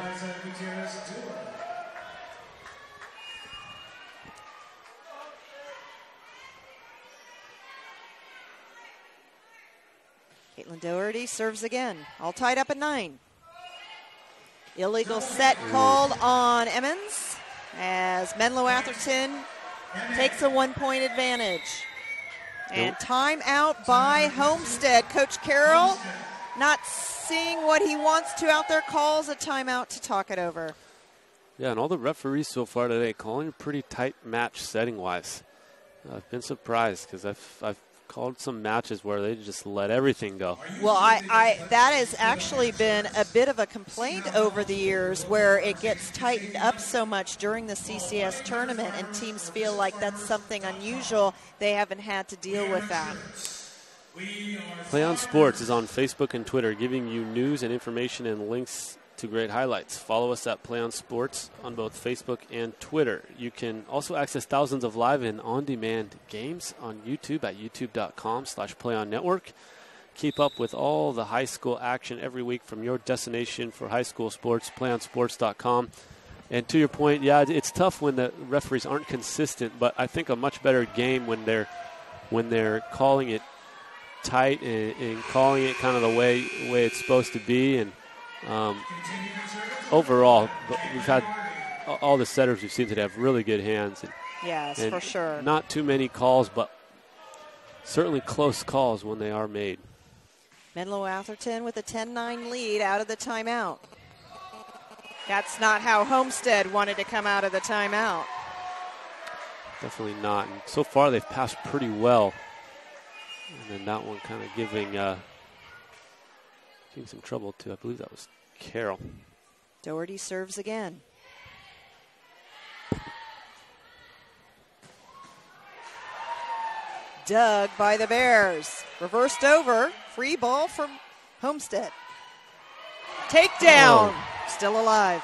Caitlin Doherty serves again. All tied up at 9. Illegal set called on Emmons as Menlo-Atherton takes a 1-point advantage. And timeout by Homestead. Coach Carroll not seeing what he wants to out there, calls a timeout to talk it over. Yeah, and all the referees so far today calling a pretty tight match setting-wise. I've been surprised because I've called some matches where they just let everything go. Well, that has actually been a bit of a complaint over the years where it gets tightened up so much during the CCS tournament and teams feel like that's something unusual. They haven't had to deal with that. PlayOn Sports is on Facebook and Twitter, giving you news and information and links to great highlights. Follow us at PlayOn Sports on both Facebook and Twitter. You can also access thousands of live and on-demand games on YouTube at youtube.com/PlayOnNetwork. Keep up with all the high school action every week from your destination for high school sports, PlayOnSports.com. And to your point, yeah, it's tough when the referees aren't consistent, but I think a much better game when they're calling it tight and calling it kind of the way it's supposed to be. And overall, we've had all the setters we've seen today have really good hands. Yes, and for sure. Not too many calls, but certainly close calls when they are made. Menlo-Atherton with a 10-9 lead out of the timeout. That's not how Homestead wanted to come out of the timeout. Definitely not. And so far, they've passed pretty well. And then that one kind of giving some trouble to, I believe that was Carroll. Doherty serves again. Dug by the Bears. Reversed over. Free ball from Homestead. Takedown. Still alive.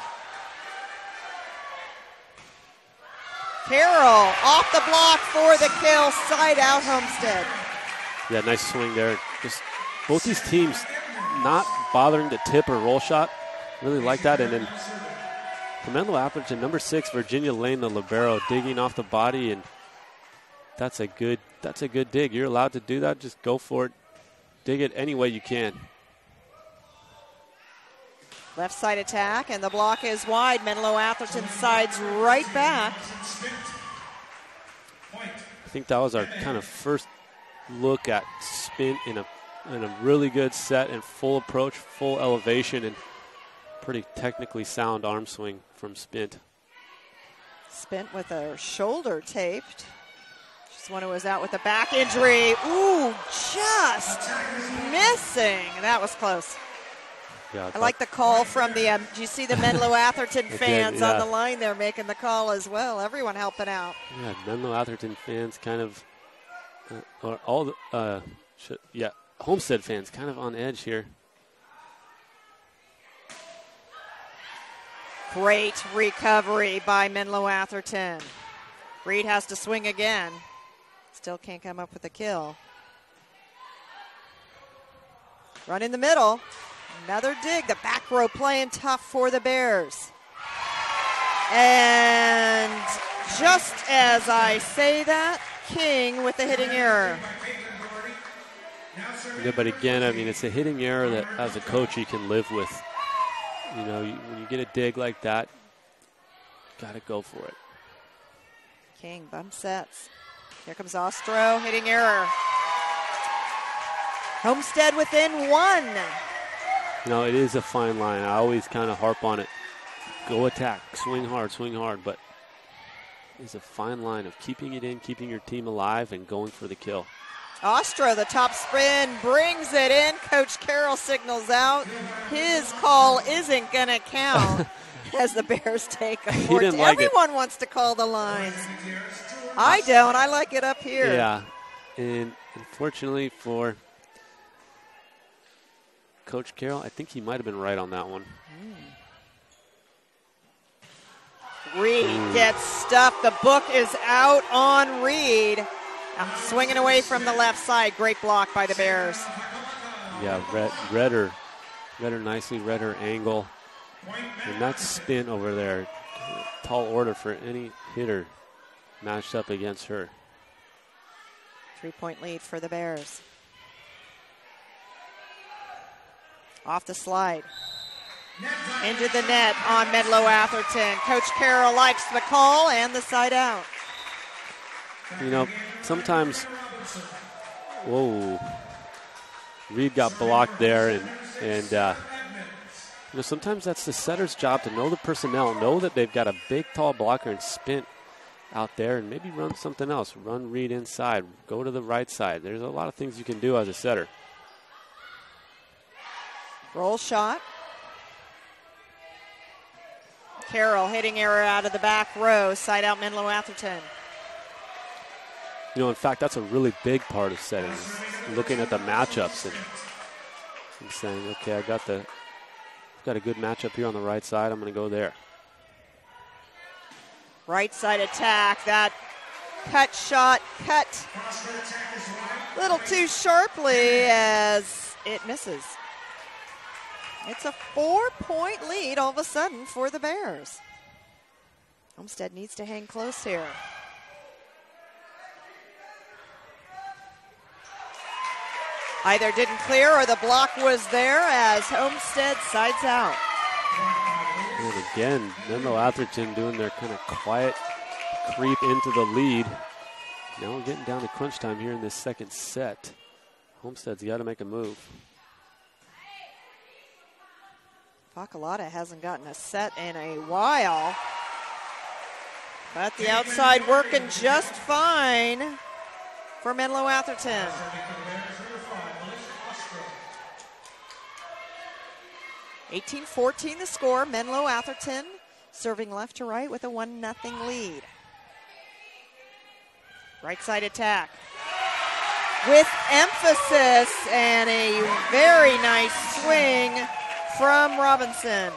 Carroll off the block for the kill. Side out Homestead. Yeah, nice swing there. Just both these teams not bothering to tip or roll shot. Really like that. And then for Menlo-Atherton, number 6, Virginia Lane, the libero, digging off the body, and that's a good dig. You're allowed to do that. Just go for it. Dig it any way you can. Left side attack, and the block is wide. Menlo-Atherton sides right back. I think that was our kind of first look at spin in a really good set and full approach, full elevation, and pretty technically sound arm swing from Spint. Spint with a shoulder taped. Just when it was out with a back injury. Ooh, just missing. That was close. Yeah, I like the call from the, do you see the Menlo-Atherton fans on the line there making the call as well? Everyone helping out. Yeah, Menlo-Atherton fans kind of, Homestead fans kind of on edge here. Great recovery by Menlo-Atherton. Reed has to swing again. Still can't come up with a kill. Run in the middle. Another dig. The back row playing tough for the Bears. And just as I say that, King with the hitting error. Yeah, but again, I mean, it's a hitting error that as a coach you can live with. You know, when you get a dig like that, got to go for it. King bump sets. Here comes Ostro, hitting error. Homestead within 1. You know, it is a fine line. I always kind of harp on it. Go attack, swing hard, but it's a fine line of keeping it in, keeping your team alive, and going for the kill. Ostro, the top spin, brings it in. Coach Carroll signals out. His call isn't going to count as the Bears take a 14. Everyone wants to call the lines. I don't. I like it up here. Yeah, and unfortunately for Coach Carroll, I think he might have been right on that one. Reed gets stuffed. The book is out on Reed. Swinging away from the left side. Great block by the Bears. Yeah, read her nicely, read her angle. And that spin over there, tall order for any hitter matched up against her. 3-point lead for the Bears. Off the slide. Into the net on Menlo-Atherton. Coach Carroll likes the call and the side out. You know, sometimes, whoa, Reed got blocked there, and you know, sometimes that's the setter's job to know the personnel, know that they've got a big, tall blocker and spin out there, and maybe run something else. Run Reed inside, go to the right side. There's a lot of things you can do as a setter. Roll shot. Carroll hitting error out of the back row, side out Menlo-Atherton. You know, in fact, that's a really big part of setting, looking at the matchups and saying, okay, I've got a good matchup here on the right side. I'm going to go there. Right side attack. That cut shot cut a little too sharply as it misses. It's a 4-point lead all of a sudden for the Bears. Homestead needs to hang close here. Either didn't clear or the block was there as Homestead sides out. And again, Menlo-Atherton doing their kind of quiet creep into the lead. Now we're getting down to crunch time here in this second set. Homestead's got to make a move. Facalata hasn't gotten a set in a while. But the outside working just fine for Menlo-Atherton. 18-14 the score. Menlo-Atherton serving left to right with a 1-0 lead. Right side attack with emphasis and a very nice swing from Robinson.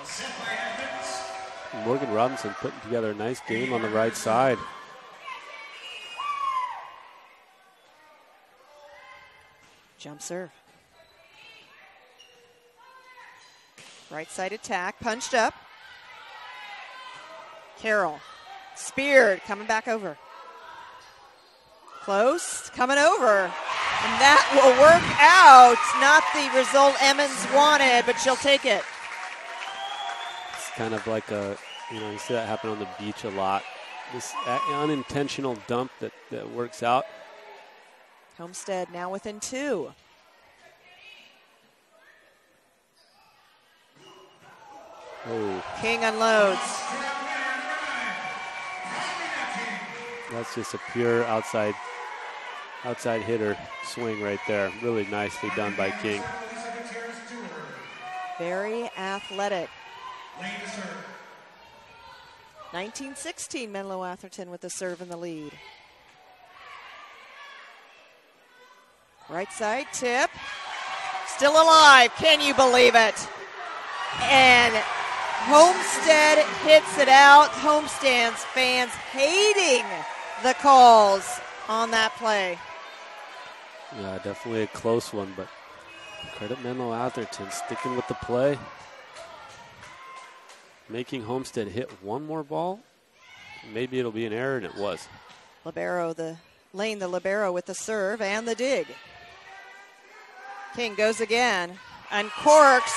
Morgan Robinson putting together a nice game on the right side. Jump serve. Right side attack, punched up. Carroll, speared, coming back over. Close, coming over. And that will work out. Not the result Emmons wanted, but she'll take it. It's kind of like you see that happen on the beach a lot. This unintentional dump that works out. Homestead now within 2. Oh. King unloads. That's just a pure outside hitter swing right there. Really nicely done by King. Very athletic. 19-16 Menlo-Atherton with the serve in the lead. Right side tip. Still alive. Can you believe it? And Homestead hits it out. Homestead's fans hating the calls on that play. Yeah, definitely a close one, but credit Menlo-Atherton sticking with the play. Making Homestead hit one more ball. Maybe it'll be an error, and it was. Libero, the libero with the serve and the dig. King goes again, uncorks,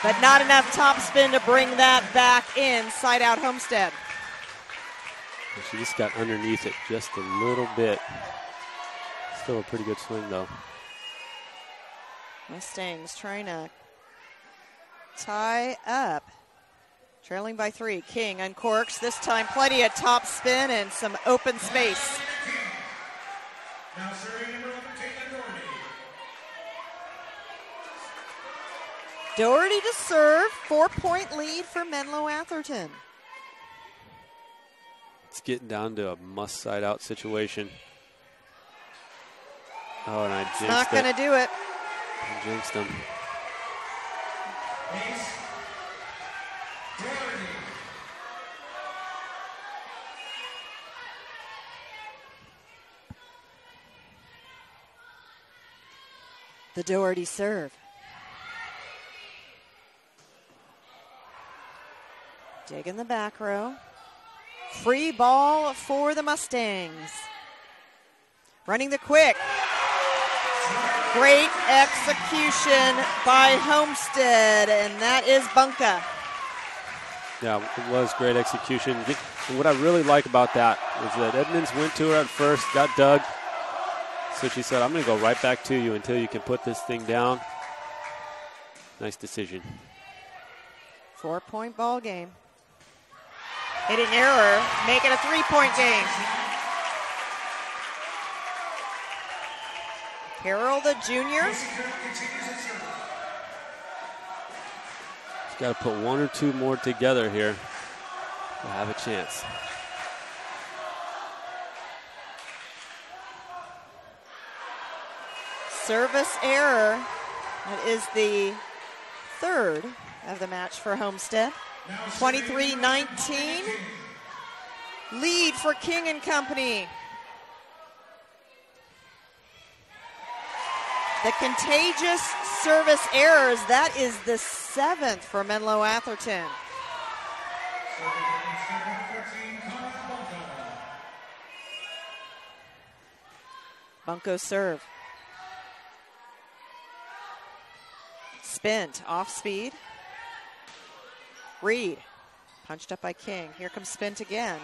but not enough top spin to bring that back in. Side out Homestead. And she just got underneath it just a little bit. Still a pretty good swing, though. Mustangs trying to tie up. Trailing by 3. King uncorks. This time plenty of top spin and some open space. Now serving number 11, Caitlin Doherty. Doherty to serve. 4-point lead for Menlo-Atherton. It's getting down to a must side out situation. Oh, and I jinxed it. Not going to do it. I jinxed him. The Doherty serve. Dig in the back row. Free ball for the Mustangs. Running the quick. Great execution by Homestead, and that is Bunka. Yeah, it was great execution. And what I really like about that is that Edmonds went to her at first, got dug. So she said, I'm going to go right back to you until you can put this thing down. Nice decision. 4-point ball game. Hit an error, make it a 3-point game. Carroll, the junior. Got to put one or two more together here to have a chance. Service error. That is the third of the match for Homestead. 23-19. Lead for King and Company. The contagious service errors, that is the 7th for Menlo-Atherton. Bunko serve. Spint, off speed. Reed, punched up by King. Here comes Spint again.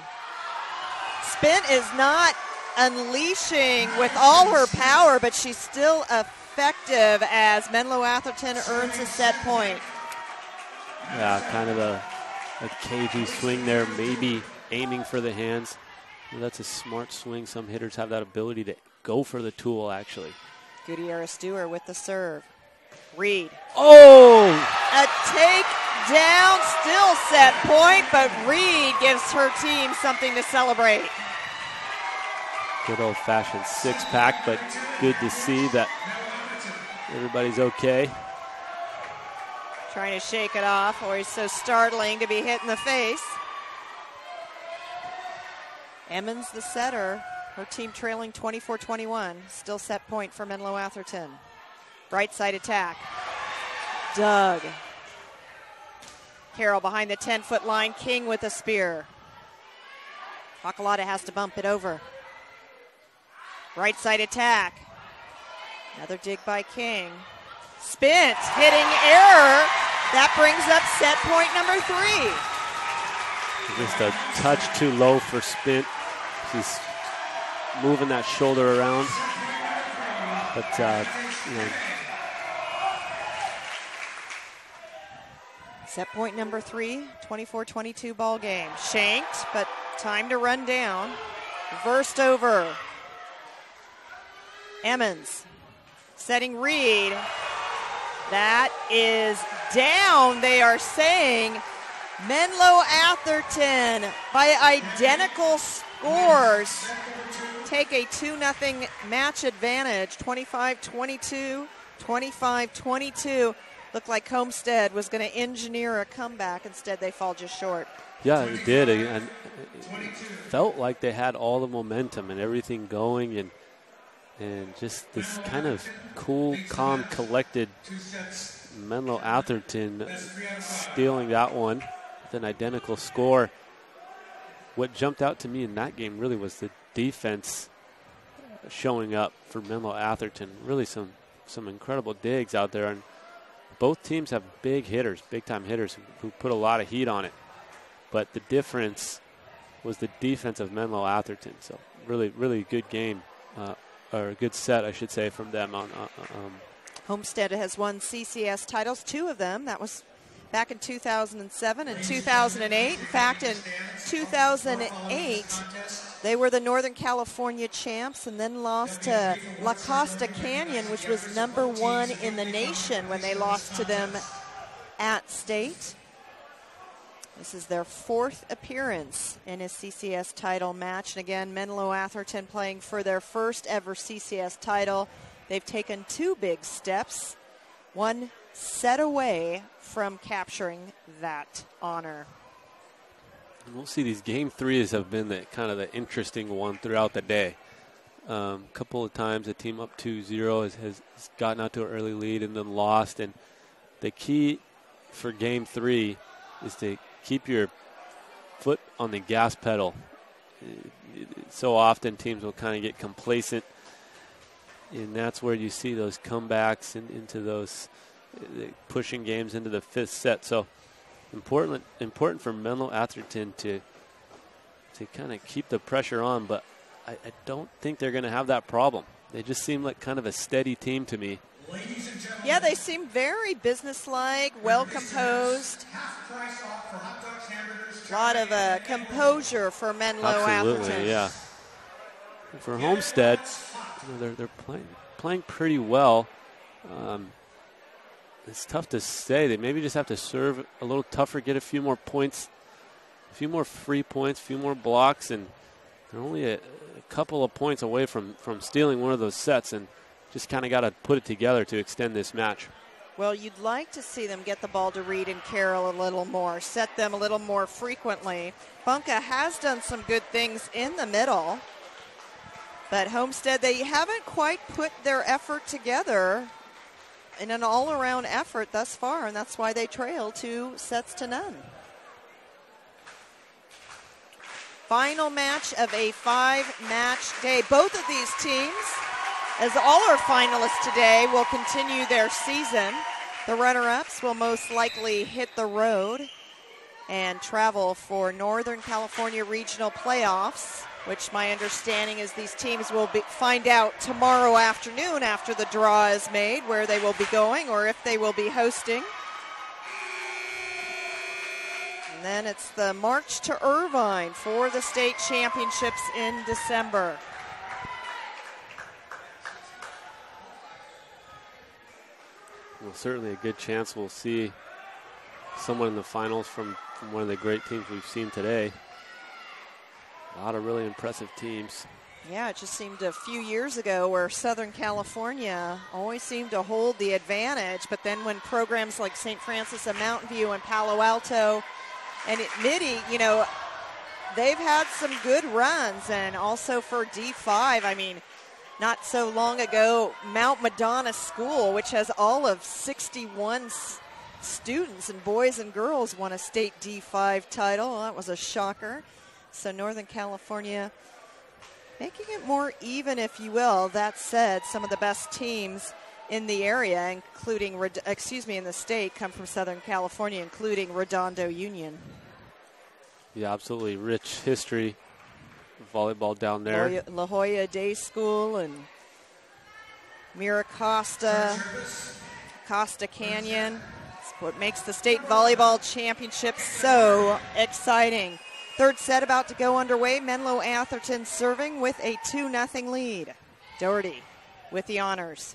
Spint is not unleashing with all her power, but she's still effective as Menlo-Atherton earns a set point. Yeah, kind of a cagey swing there, maybe aiming for the hands. Well, that's a smart swing. Some hitters have that ability to go for the tool, actually. Gutierrez Stewart with the serve. Reed. Oh! A takedown, still set point, but Reed gives her team something to celebrate. Good old-fashioned six-pack, but good to see that everybody's okay. Trying to shake it off, always so startling to be hit in the face. Emmons, the setter, her team trailing 24-21. Still set point for Menlo-Atherton. Right side attack. Doug. Carroll behind the 10-foot line. King with a spear. Makalata has to bump it over. Right side attack. Another dig by King. Spint, hitting error. That brings up set point number 3. Just a touch too low for Spint. She's moving that shoulder around. But, you know. Set point number 3, 24-22 ball game. Shanked, but time to run down. Reversed over. Emmons setting Reed. That is down, they are saying. Menlo-Atherton, by identical scores, take a 2-0 match advantage. 25-22, 25-22. Looked like Homestead was going to engineer a comeback. Instead, they fall just short. Yeah, it did. And it felt like they had all the momentum and everything going, and just this kind of cool, calm, collected Menlo-Atherton stealing that one with an identical score. What jumped out to me in that game really was the defense showing up for Menlo-Atherton. Really some incredible digs out there. And both teams have big hitters, big-time hitters who put a lot of heat on it. But the difference was the defense of Menlo-Atherton. So really, really good game, or a good set, I should say, from them. Homestead has won CCS titles, 2 of them. That was back in 2007 and 2008. In fact, in 2008, they were the Northern California champs and then lost to La Costa Canyon, which was #1 in the nation when they lost to them at state. This is their 4th appearance in a CCS title match. And again, Menlo-Atherton playing for their first ever CCS title. They've taken 2 big steps, 1 set away from capturing that honor. We'll see. These game 3s have been the kind of the interesting one throughout the day. A couple of times a team up 2-0 has gotten out to an early lead and then lost. And the key for Game 3 is to keep your foot on the gas pedal. So often teams will kind of get complacent, and that's where you see those comebacks into those pushing games into the fifth set. So important for Menlo-Atherton to kind of keep the pressure on, but I don't think they're going to have that problem. They just seem like kind of a steady team to me. Yeah, they seem very businesslike, well composed. A lot of composure for Menlo-Atherton. Absolutely, yeah. For Homestead, they're playing pretty well. It's tough to say. They maybe just have to serve a little tougher, get a few more points, a few more free points, a few more blocks, and they're only a couple of points away from stealing one of those sets, and just kind of got to put it together to extend this match. Well, you'd like to see them get the ball to Reed and Carroll a little more, set them a little more frequently. Bunka has done some good things in the middle, but Homestead, they haven't quite put their effort together in an all-around effort thus far, and that's why they trail 2-0. Final match of a 5-match day. Both of these teams, as all our finalists today, will continue their season. The runner-ups will most likely hit the road and travel for Northern California Regional Playoffs, which my understanding is these teams will find out tomorrow afternoon after the draw is made where they will be going or if they will be hosting. And then it's the march to Irvine for the state championships in December. Well, certainly a good chance we'll see someone in the finals from one of the great teams we've seen today. A lot of really impressive teams. Yeah, it just seemed a few years ago where Southern California always seemed to hold the advantage, but then when programs like St. Francis of Mountain View and Palo Alto and at Midi, they've had some good runs. And also for D5, I mean, not so long ago, Mount Madonna School, which has all of 61 students and boys and girls, won a state D5 title. Well, that was a shocker. So Northern California making it more even, if you will. That said, some of the best teams in the area, including, in the state, come from Southern California, including Redondo Union. Yeah, absolutely rich history of volleyball down there. La Jolla Day School and Mira Costa, Costa Canyon. It's what makes the state volleyball championship so exciting. Third set about to go underway. Menlo-Atherton serving with a 2-0 lead. Doherty with the honors.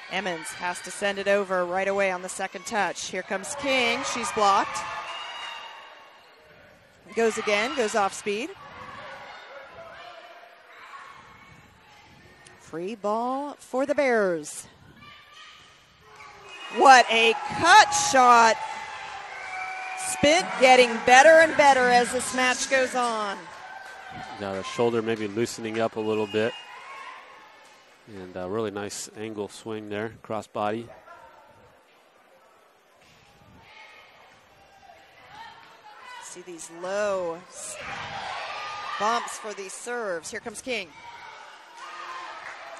Emmons has to send it over right away on the second touch. Here comes King. She's blocked. Goes again, goes off speed. Free ball for the Bears. What a cut shot. Spit getting better and better as this match goes on. Got a shoulder maybe loosening up a little bit. And a really nice angle swing there, cross body. See these low bumps for these serves. Here comes King.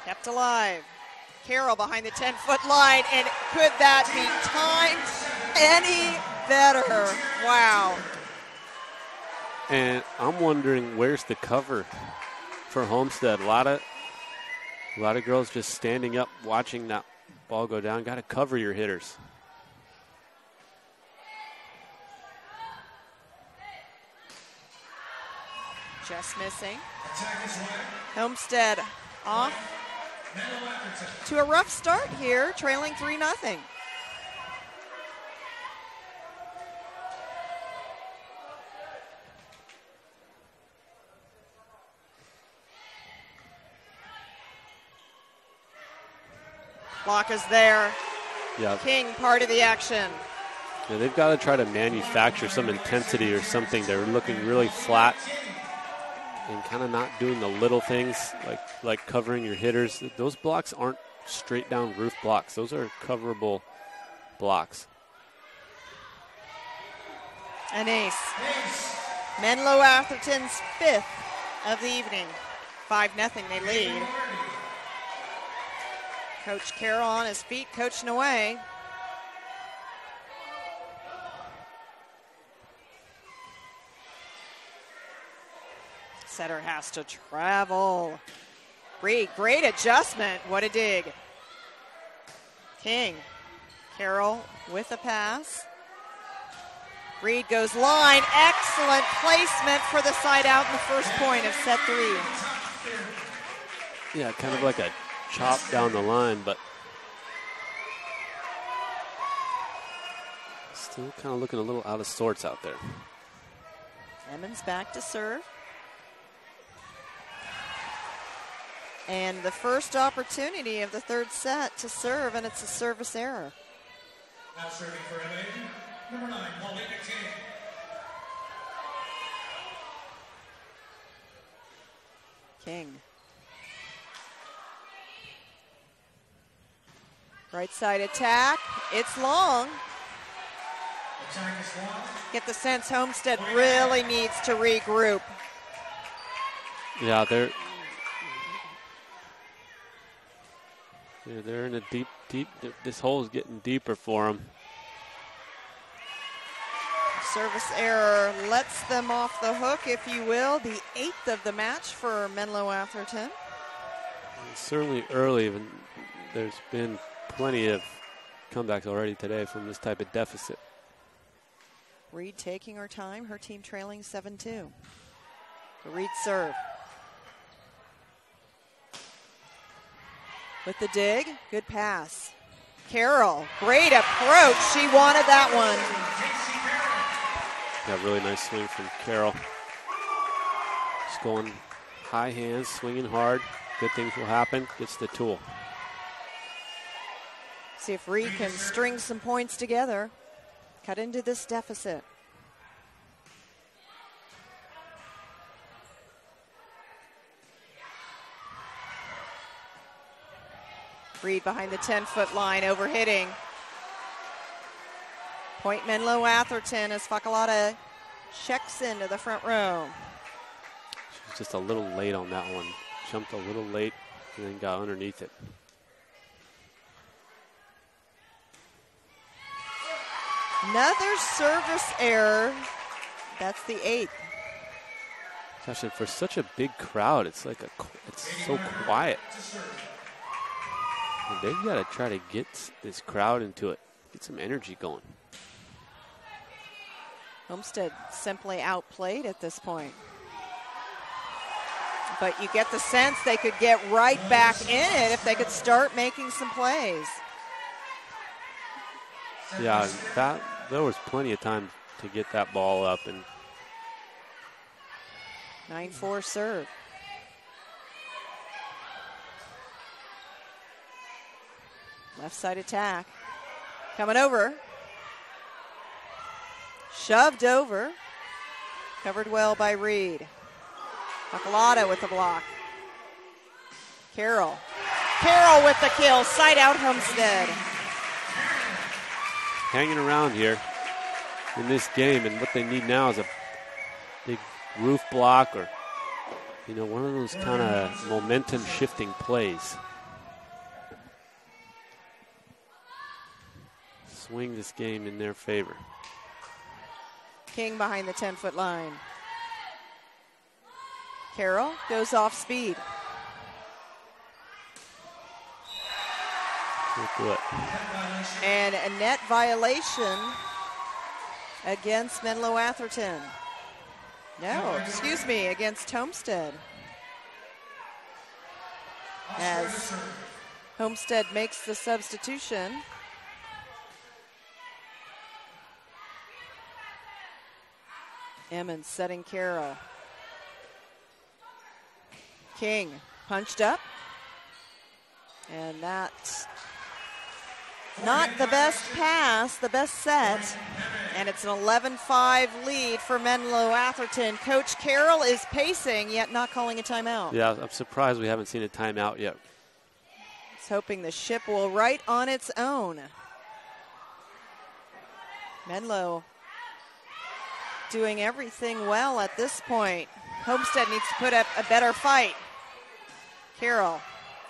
Kept alive. Carroll behind the 10-foot line, and could that be timed any better? Wow. And I'm wondering, where's the cover for Homestead? A lot of girls just standing up, watching that ball go down. Got to cover your hitters. Just missing. Homestead off to a rough start here, trailing 3-0. Block is there. Yeah. King part of the action. Yeah, they've got to try to manufacture some intensity or something. They're looking really flat and kind of not doing the little things like covering your hitters. Those blocks aren't straight down roof blocks. Those are coverable blocks. An ace. Menlo-Atherton's 5th of the evening. 5-0 they lead. Coach Carroll on his feet, coaching away. Setter has to travel. Reed, great adjustment. What a dig. King. Carroll with a pass. Reed goes line. Excellent placement for the side out in the first point of set 3. Yeah, kind of like a chop down the line, but still kind of looking a little out of sorts out there. Emmons back to serve. And the first opportunity of the third set to serve, and it's a service error. Now serving for MA, number 9, Paulina King. King. Right side attack. It's long. Attack is long. Get the sense Homestead really needs to regroup. Yeah, they're in a deep. This hole is getting deeper for them. Service error lets them off the hook, if you will. The 8th of the match for Menlo-Atherton. It's certainly early, and there's been plenty of comebacks already today from this type of deficit. Reed taking her time, her team trailing 7-2. Reed serve. With the dig, good pass. Carroll, great approach. She wanted that one. Yeah, really nice swing from Carroll. Just going high hands, swinging hard. Good things will happen. Gets the tool. See if Reed can string some points together. Cut into this deficit. Reed behind the 10-foot line, overhitting. Point Menlo-Atherton as Facalata checks into the front row. She's just a little late on that one. Jumped a little late and then got underneath it. Another service error. That's the 8th. Actually, for such a big crowd, it's so quiet. And they've got to try to get this crowd into it, get some energy going. Homestead simply outplayed at this point. But you get the sense they could get right back in it if they could start making some plays. Yeah, there was plenty of time to get that ball up. And 9-4 serve. Left side attack. Coming over. Shoved over. Covered well by Reed. Facalata with the block. Carroll. Carroll with the kill. Side out Homestead. Hanging around here in this game, and what they need now is a big roof block or, one of those kind of momentum shifting plays. Swing this game in their favor. King behind the 10-foot line. Carroll goes off speed. We'll do it. And a net violation against Menlo-Atherton. No, excuse me, against Homestead. As Homestead makes the substitution. Emmons setting Carroll. King punched up. And that's not the best pass, the best set. And it's an 11-5 lead for Menlo-Atherton. Coach Carroll is pacing, yet not calling a timeout. Yeah, I'm surprised we haven't seen a timeout yet. He's hoping the ship will right on its own. Menlo doing everything well at this point. Homestead needs to put up a better fight. Carroll,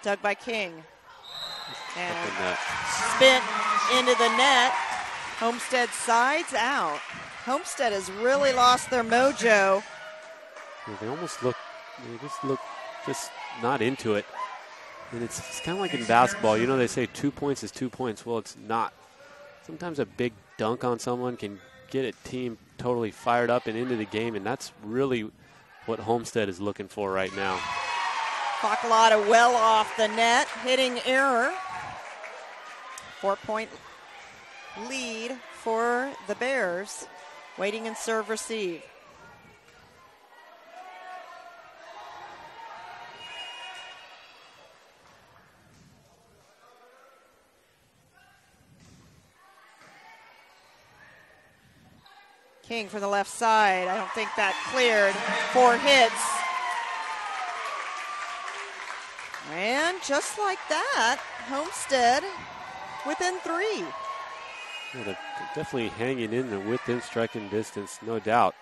dug by King. And spin into the net. Homestead sides out. Homestead has really lost their mojo. Yeah, they just look not into it. And it's kind of like in basketball. You know, they say 2 points is 2 points. Well, it's not. Sometimes a big dunk on someone can get a team totally fired up and into the game, and that's really what Homestead is looking for right now. Facalata well off the net, hitting error. 4-point lead for the Bears. Waiting and serve receive. King for the left side. I don't think that cleared. 4 hits. And just like that, Homestead within 3. Yeah, they're definitely hanging in there within striking distance, no doubt.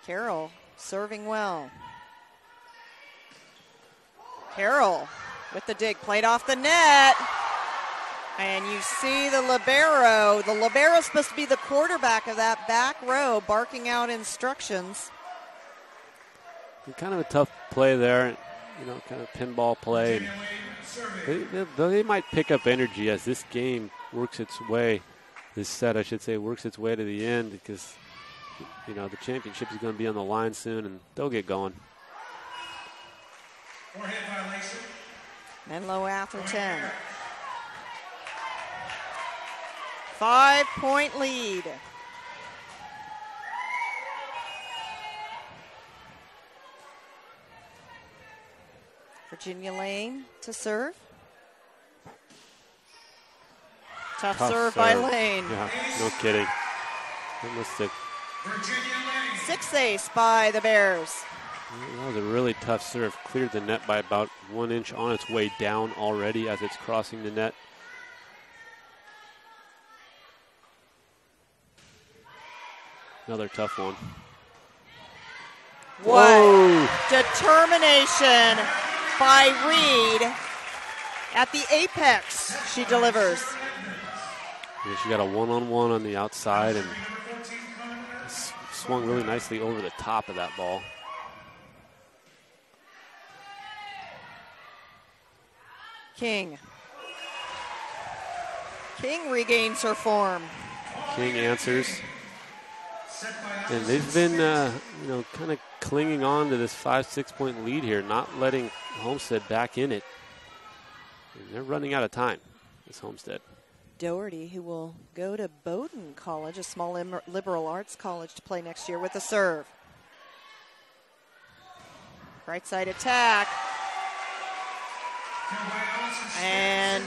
Carroll serving well. Carroll with the dig, played off the net. And you see the libero. The libero's supposed to be the quarterback of that back row, barking out instructions. Kind of a tough play there, you know, kind of pinball play. They might pick up energy as this game works its way, this set, I should say, works its way to the end, because, you know, the championship is going to be on the line soon, and they'll get going. Menlo-Atherton. 5-point lead. Virginia Lane to serve. Tough serve by Lane. Yeah, no kidding. That must have 6 ace by the Bears. That was a really tough serve. Cleared the net by about 1 inch on its way down already as it's crossing the net. Another tough one. What determination by Reed at the apex she delivers. Yeah, she got a one-on-one on the outside and swung really nicely over the top of that ball. King regains her form. King answers. And they've been, kind of clinging on to this 5-6 point lead here, not letting Homestead back in it. And they're running out of time, this Homestead. Doherty, who will go to Bowdoin College, a small liberal arts college, to play next year with a serve. Right side attack. And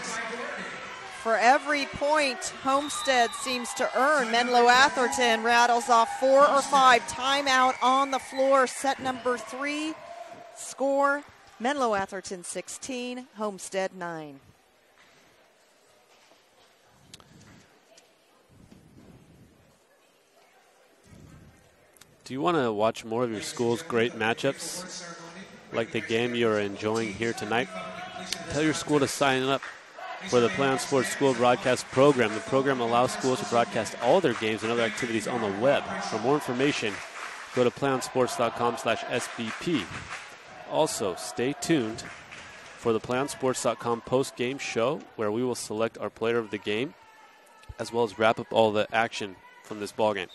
for every point Homestead seems to earn, Menlo-Atherton rattles off 4 or 5. Timeout on the floor, set number 3. Score, Menlo-Atherton 16, Homestead 9. Do you want to watch more of your school's great matchups, like the game you're enjoying here tonight? Tell your school to sign up for the PlayOn Sports School Broadcast Program. The program allows schools to broadcast all their games and other activities on the web. For more information, go to playonsports.com/SBP. Also, stay tuned for the playonsports.com post-game show, where we will select our player of the game, as well as wrap up all the action from this ballgame.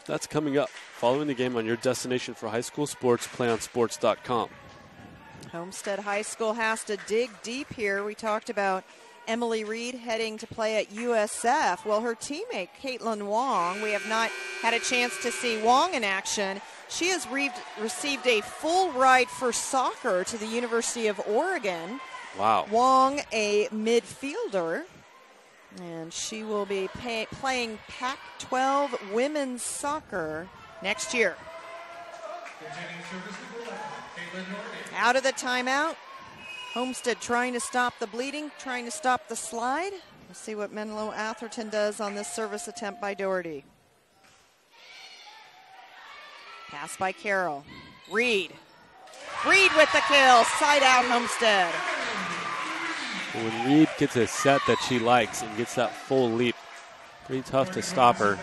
That's coming up following the game on your destination for high school sports, playonsports.com. Homestead High School has to dig deep here. We talked about Emily Reed heading to play at USF. Well, her teammate, Caitlin Wong, we have not had a chance to see Wong in action. She has received a full ride for soccer to the University of Oregon. Wow. Wong, a midfielder. And she will be playing Pac-12 women's soccer next year. Out of the timeout. Homestead trying to stop the bleeding, trying to stop the slide. We'll see what Menlo-Atherton does on this service attempt by Doherty. Pass by Carroll. Reed. Reed with the kill. Side out Homestead. When Reed gets a set that she likes and gets that full leap, pretty tough to stop her.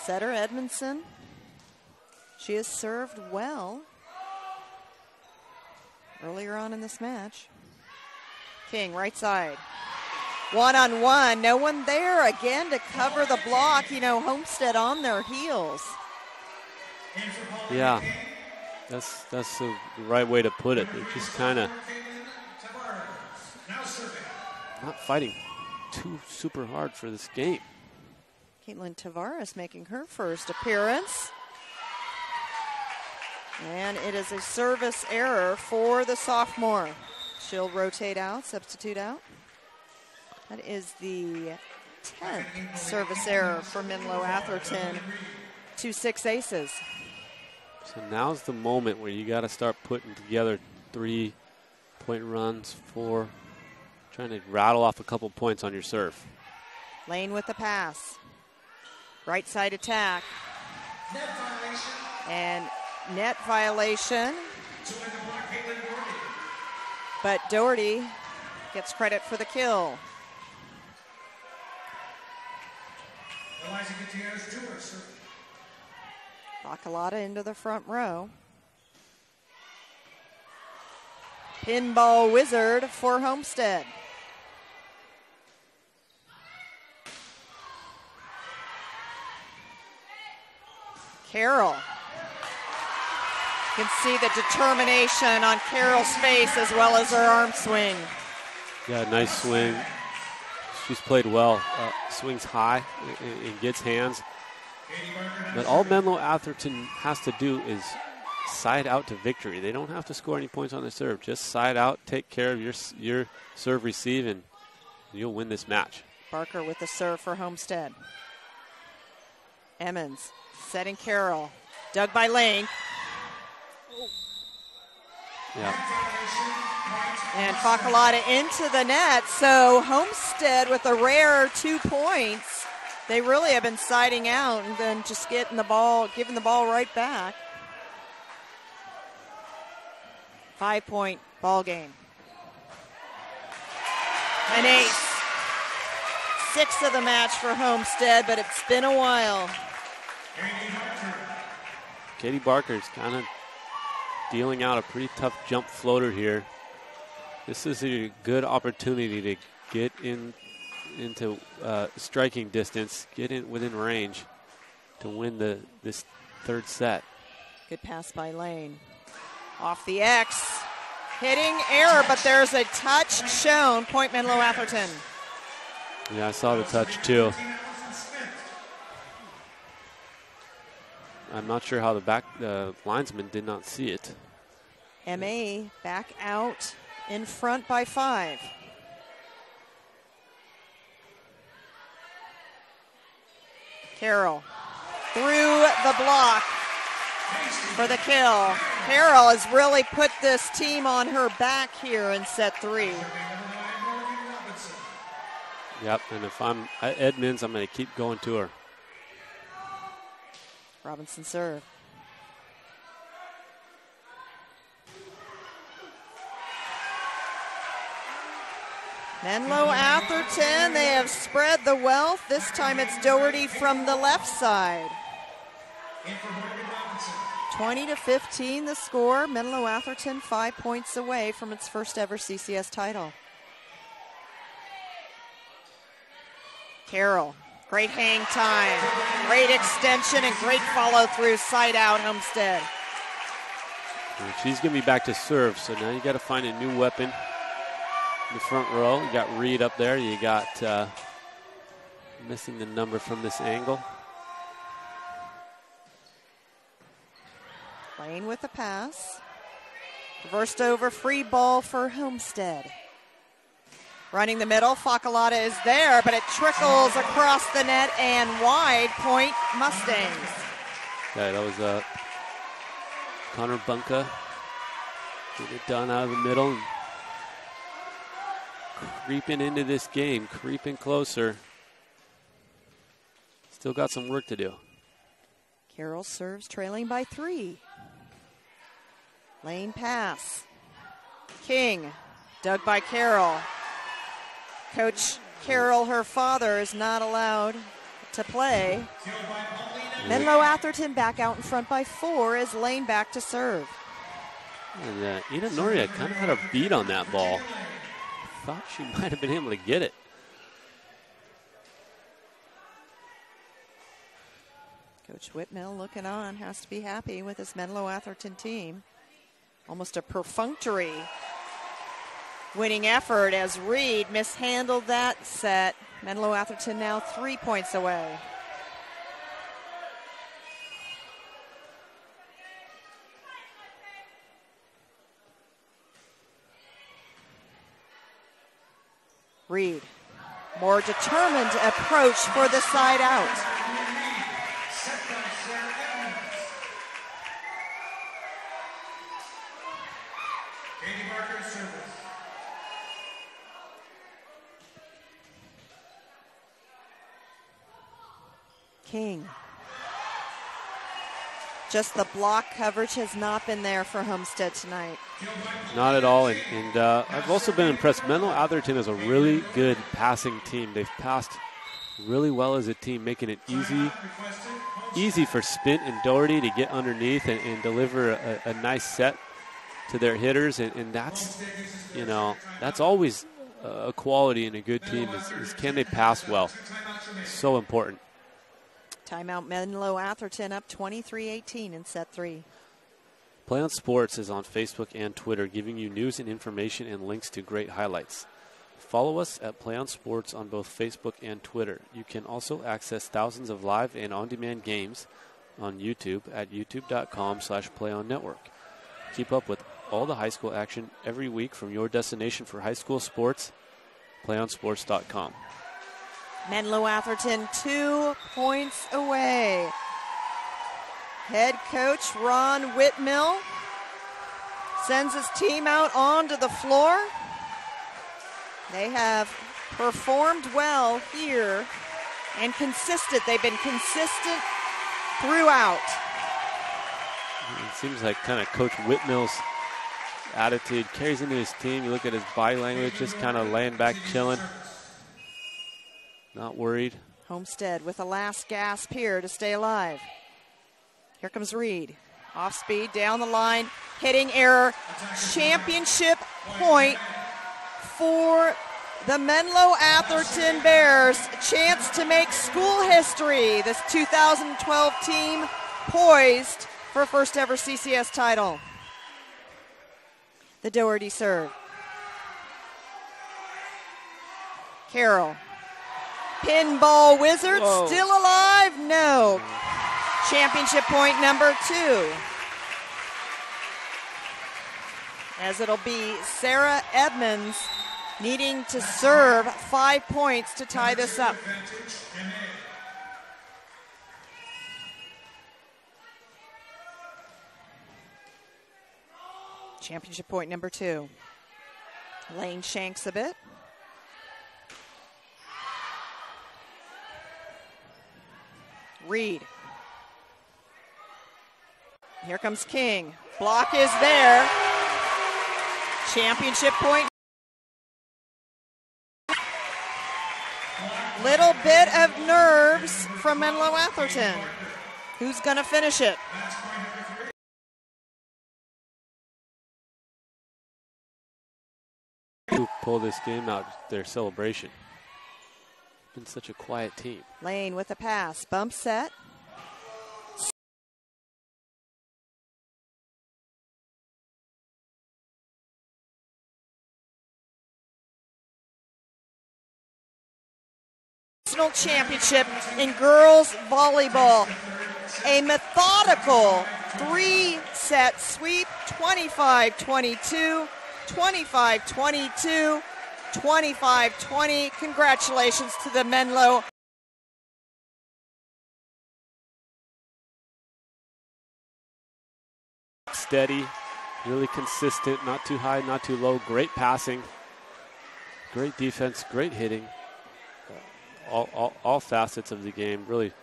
Setter Edmondson. She has served well earlier on in this match. King, right side. One-on-one. No one there again to cover the block. You know, Homestead on their heels. Yeah, that's the right way to put it. They're just kind of not fighting too super hard for this game. Caitlin Tavares making her first appearance. And it is a service error for the sophomore. She'll rotate out, substitute out. That is the 10th service error for Menlo-Atherton. 2-6 aces. So now's the moment where you got to start putting together 3-point runs, 4, trying to rattle off a couple points on your serve. Lane with the pass. Right side attack. And net violation. But Doherty gets credit for the kill. Bacalata into the front row. Pinball wizard for Homestead. Carroll. You can see the determination on Carroll's face as well as her arm swing. Yeah, nice swing. She's played well. Swings high and gets hands. But all Menlo-Atherton has to do is side out to victory. They don't have to score any points on the serve. Just side out, take care of your serve receive, and you'll win this match. Barker with the serve for Homestead. Emmons setting Carroll. Dug by Lane. Yeah. And Bacalata into the net. So Homestead with a rare 2 points. They really have been siding out and then just giving the ball right back. 5-point ball game. An ace. 6th of the match for Homestead, but it's been a while. Katie Barker's kind of dealing out a pretty tough jump floater here. This is a good opportunity to get into striking distance, get in within range to win this third set. Good pass by Lane. Off the X. Hitting error, but there's a touch shown. Point Menlo-Atherton. Yeah, I saw the touch too. I'm not sure how the linesman did not see it. MA back out in front by 5. Carroll through the block for the kill. Carroll has really put this team on her back here in set 3. Yep, and if I'm Edmonds, I'm going to keep going to her. Robinson serve. Menlo-Atherton, they have spread the wealth. This time it's Doherty from the left side. 20-15 the score. Menlo-Atherton 5 points away from its first ever CCS title. Carroll, great hang time, great extension, and great follow through side out Homestead. And she's going to be back to serve, so now you got to find a new weapon. In the front row, you got Reed up there. You got missing the number from this angle. Lane with the pass. Reversed over, free ball for Homestead. Running the middle, Facalata is there, but it trickles across the net and wide, point Mustangs. Yeah, that was Connor Bunka. Get it done out of the middle. And creeping into this game, creeping closer. Still got some work to do. Carroll serves, trailing by 3. Lane pass. King, dug by Carroll. Coach Carroll, her father, is not allowed to play. Menlo-Atherton back out in front by 4 as Lane back to serve. And Ina Noria kind of had a beat on that ball. Thought she might have been able to get it. Coach Whitmill looking on, has to be happy with his Menlo-Atherton team. Almost a perfunctory winning effort as Reed mishandled that set. Menlo-Atherton now 3 points away. Reed, more determined approach for the side out. King. Just the block coverage has not been there for Homestead tonight. Not at all, and I've also been impressed. Menlo-Atherton is a really good passing team. They've passed really well as a team, making it easy for Spint and Doherty to get underneath and deliver a nice set to their hitters, and that's, you know, that's always a quality in a good team is can they pass well. So important. Timeout, Menlo-Atherton up 23-18 in set 3. PlayOn Sports is on Facebook and Twitter, giving you news and information and links to great highlights. Follow us at PlayOn Sports on both Facebook and Twitter. You can also access thousands of live and on-demand games on YouTube at youtube.com/PlayOnNetwork. Keep up with all the high school action every week from your destination for high school sports, PlayOnSports.com. Menlo-Atherton 2 points away. Head coach Ron Whitmill sends his team out onto the floor. They have performed well here and consistent. They've been consistent throughout. It seems like kind of Coach Whitmill's attitude carries into his team. You look at his body language, just kind of laying back, chilling. Not worried. Homestead with a last gasp here to stay alive. Here comes Reed. Off speed, down the line, hitting error. Championship point for the Menlo-Atherton Bears. Chance to make school history. This 2012 team poised for first ever CCS title. The Doherty serve. Carroll. Pinball Wizards. Whoa. Still alive? No. Championship point number 2. As it'll be Sarah Edmonds needing to serve 5 points to tie this up. Championship point number 2. Lane shanks a bit. Reed. Here comes King. Block is there. Championship point. Little bit of nerves from Menlo-Atherton. Who's going to finish it? Who pulled this game out, their celebration. Been such a quiet team. Lane with a pass. Bump set. National championship in girls volleyball. A methodical three-set sweep, 25-22, 25-22, 25-20. Congratulations to the Menlo. Steady, really consistent, not too high, not too low. Great passing, great defense, great hitting. All facets of the game really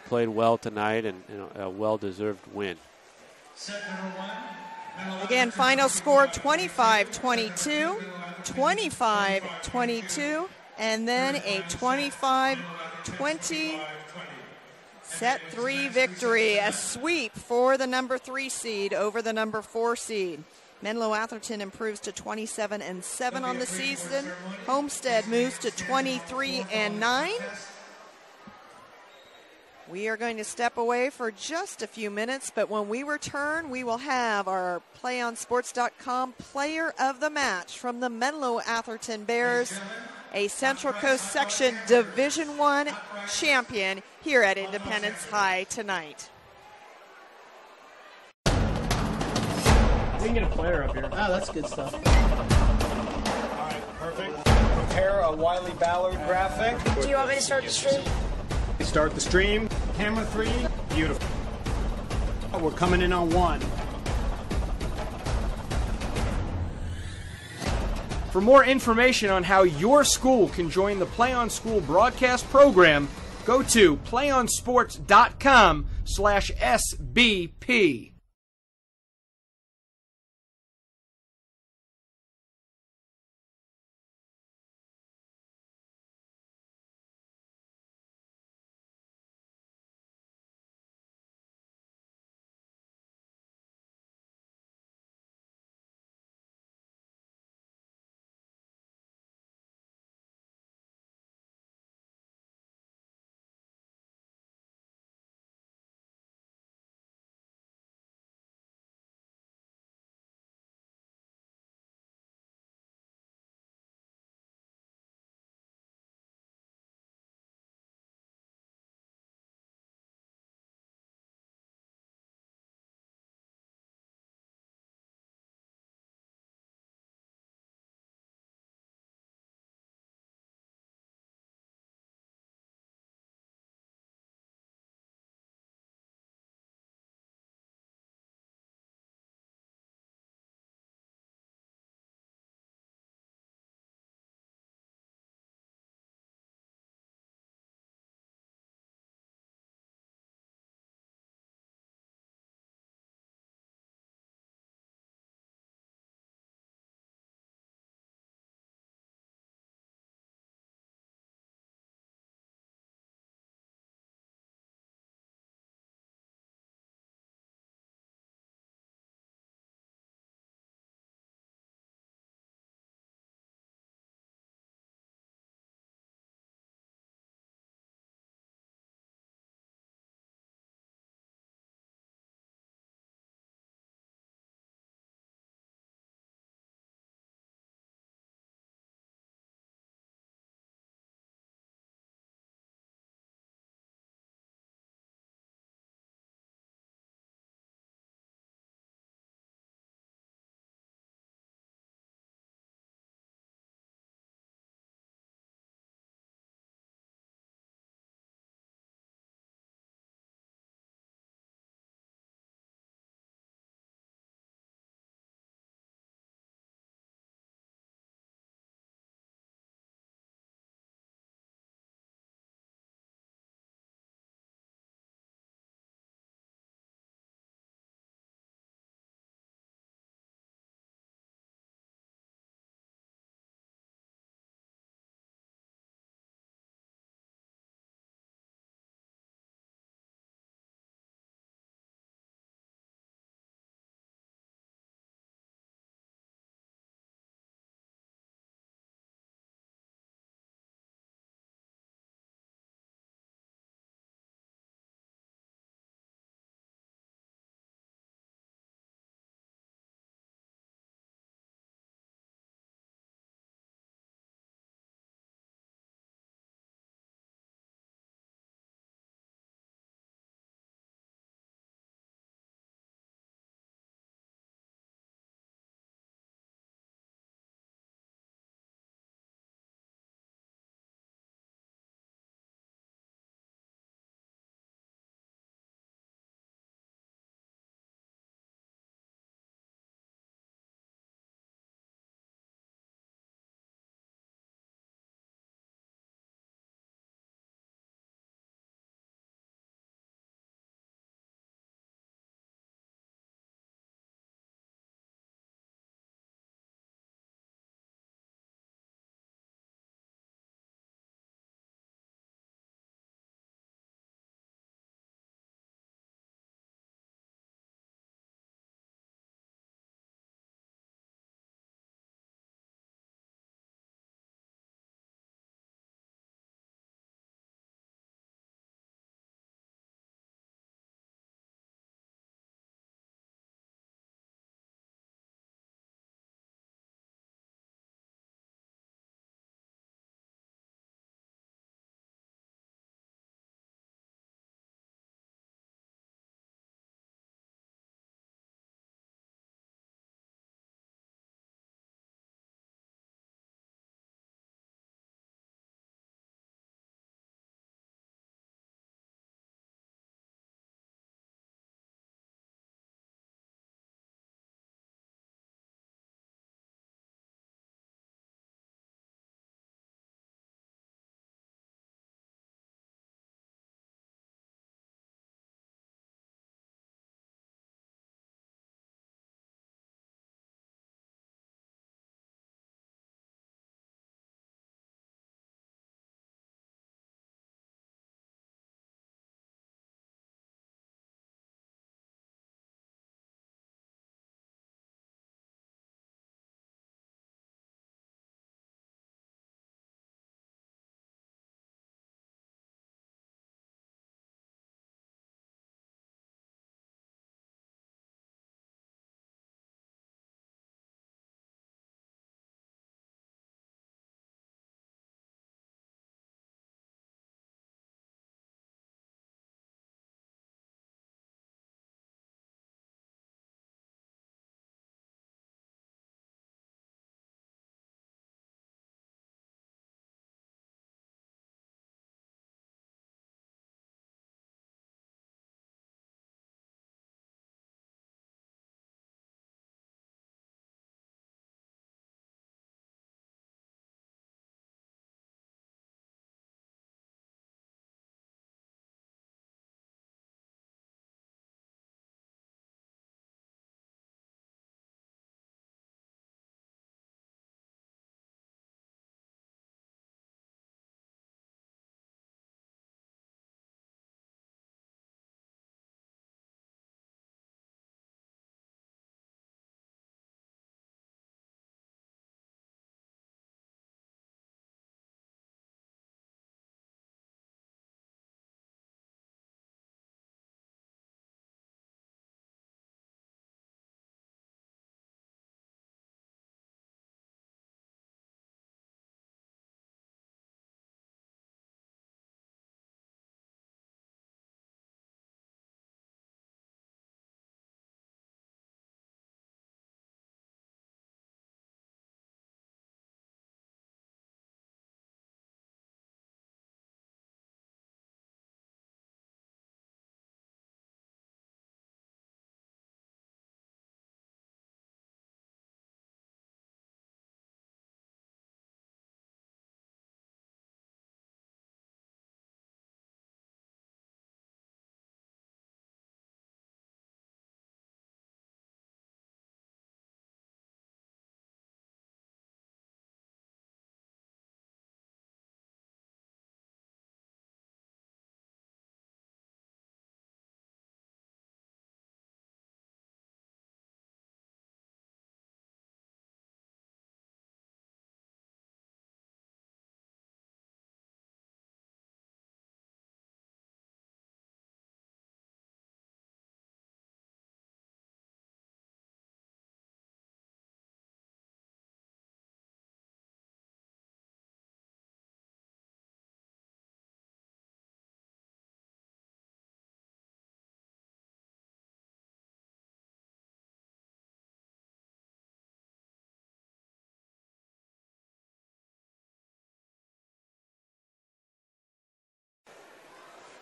played well tonight, and a well-deserved win. Again, final score 25-22, 25-22, and then a 25-20 set 3 victory, a sweep for the number 3 seed over the number 4 seed. Menlo-Atherton improves to 27-7 on the season. Homestead moves to 23-9. We are going to step away for just a few minutes, but when we return, we will have our PlayOnSports.com player of the match from the Menlo-Atherton Bears, a Central Coast Section Division I champion here at Independence High tonight. We can get a player up here. Oh, that's good stuff. All right, perfect. Prepare a Wiley Ballard graphic. Do you want me to start the stream? Start the stream. Camera 3. Beautiful. We're coming in on 1. For more information on how your school can join the Play On School broadcast program, go to playonsports.com/SBP.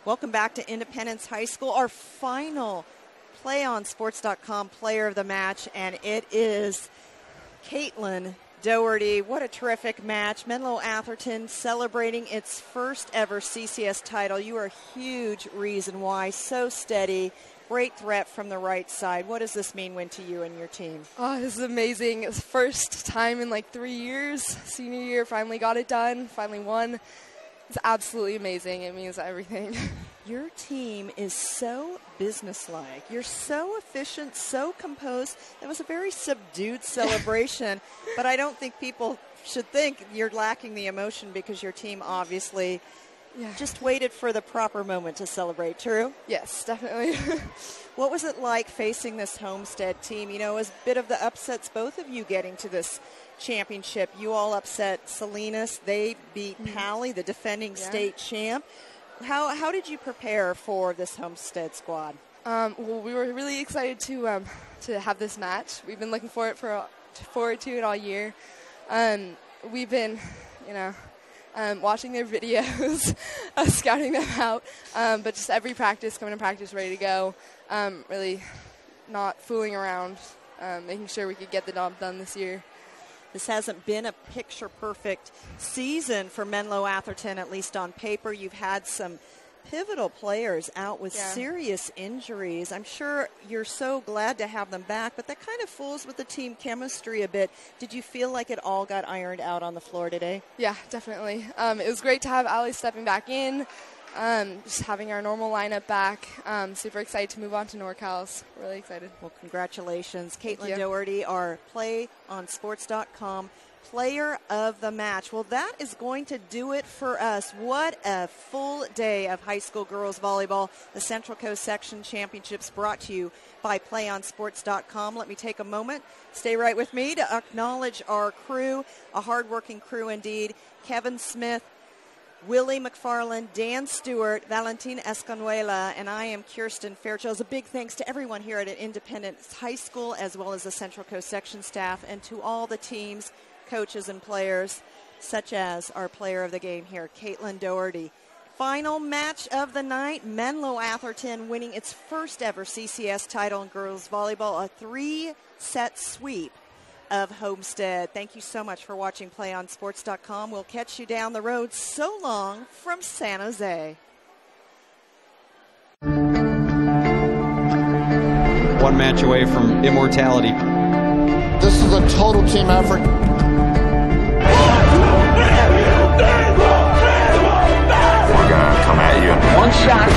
Welcome back to Independence High School, our final PlayOnSports.com player of the match, and it is Caitlin Doherty. What a terrific match. Menlo-Atherton celebrating its first ever CCS title. You are a huge reason why. So steady. Great threat from the right side. What does this mean to you and your team? Oh, this is amazing. It's the first time in like 3 years. Senior year, finally got it done, finally won. It's absolutely amazing. It means everything. Your team is so businesslike. You're so efficient, so composed. It was a very subdued celebration, but I don't think people should think you're lacking the emotion because your team obviously just waited for the proper moment to celebrate. True? Yes, definitely. What was it like facing this Homestead team? You know, it was a bit of the upsets, both of you getting to this championship. You all upset Salinas. They beat Pally, the defending state champ. How did you prepare for this Homestead squad? Well, we were really excited to have this match. We've been looking forward to it all year. We've been, watching their videos, scouting them out, but just every practice, coming to practice ready to go, really not fooling around, making sure we could get the job done this year. This hasn't been a picture-perfect season for Menlo-Atherton, at least on paper. You've had some pivotal players out with serious injuries. I'm sure you're so glad to have them back, but that kind of fools with the team chemistry a bit. Did you feel like it all got ironed out on the floor today? Yeah, definitely. It was great to have Allie stepping back in, just having our normal lineup back. Super excited to move on to NorCal's. Really excited. Well, congratulations. Caitlin Doherty, our PlayOnSports.com player of the match. Well, that is going to do it for us. What a full day of high school girls volleyball. The Central Coast Section Championships brought to you by PlayOnSports.com. Let me take a moment. Stay right with me to acknowledge our crew, a hardworking crew indeed. Kevin Smith, Willie McFarland, Dan Stewart, Valentina Escanuela, and I am Kirsten Fairchild. A big thanks to everyone here at Independence High School, as well as the Central Coast Section staff, and to all the teams, coaches, and players, such as our player of the game here, Caitlin Doherty. Final match of the night, Menlo-Atherton winning its first ever CCS title in girls volleyball, a 3-set sweep of Homestead. Thank you so much for watching PlayOnSports.com. We'll catch you down the road. So long from San Jose. One match away from immortality. This is a total team effort. We're gonna come at you. One shot.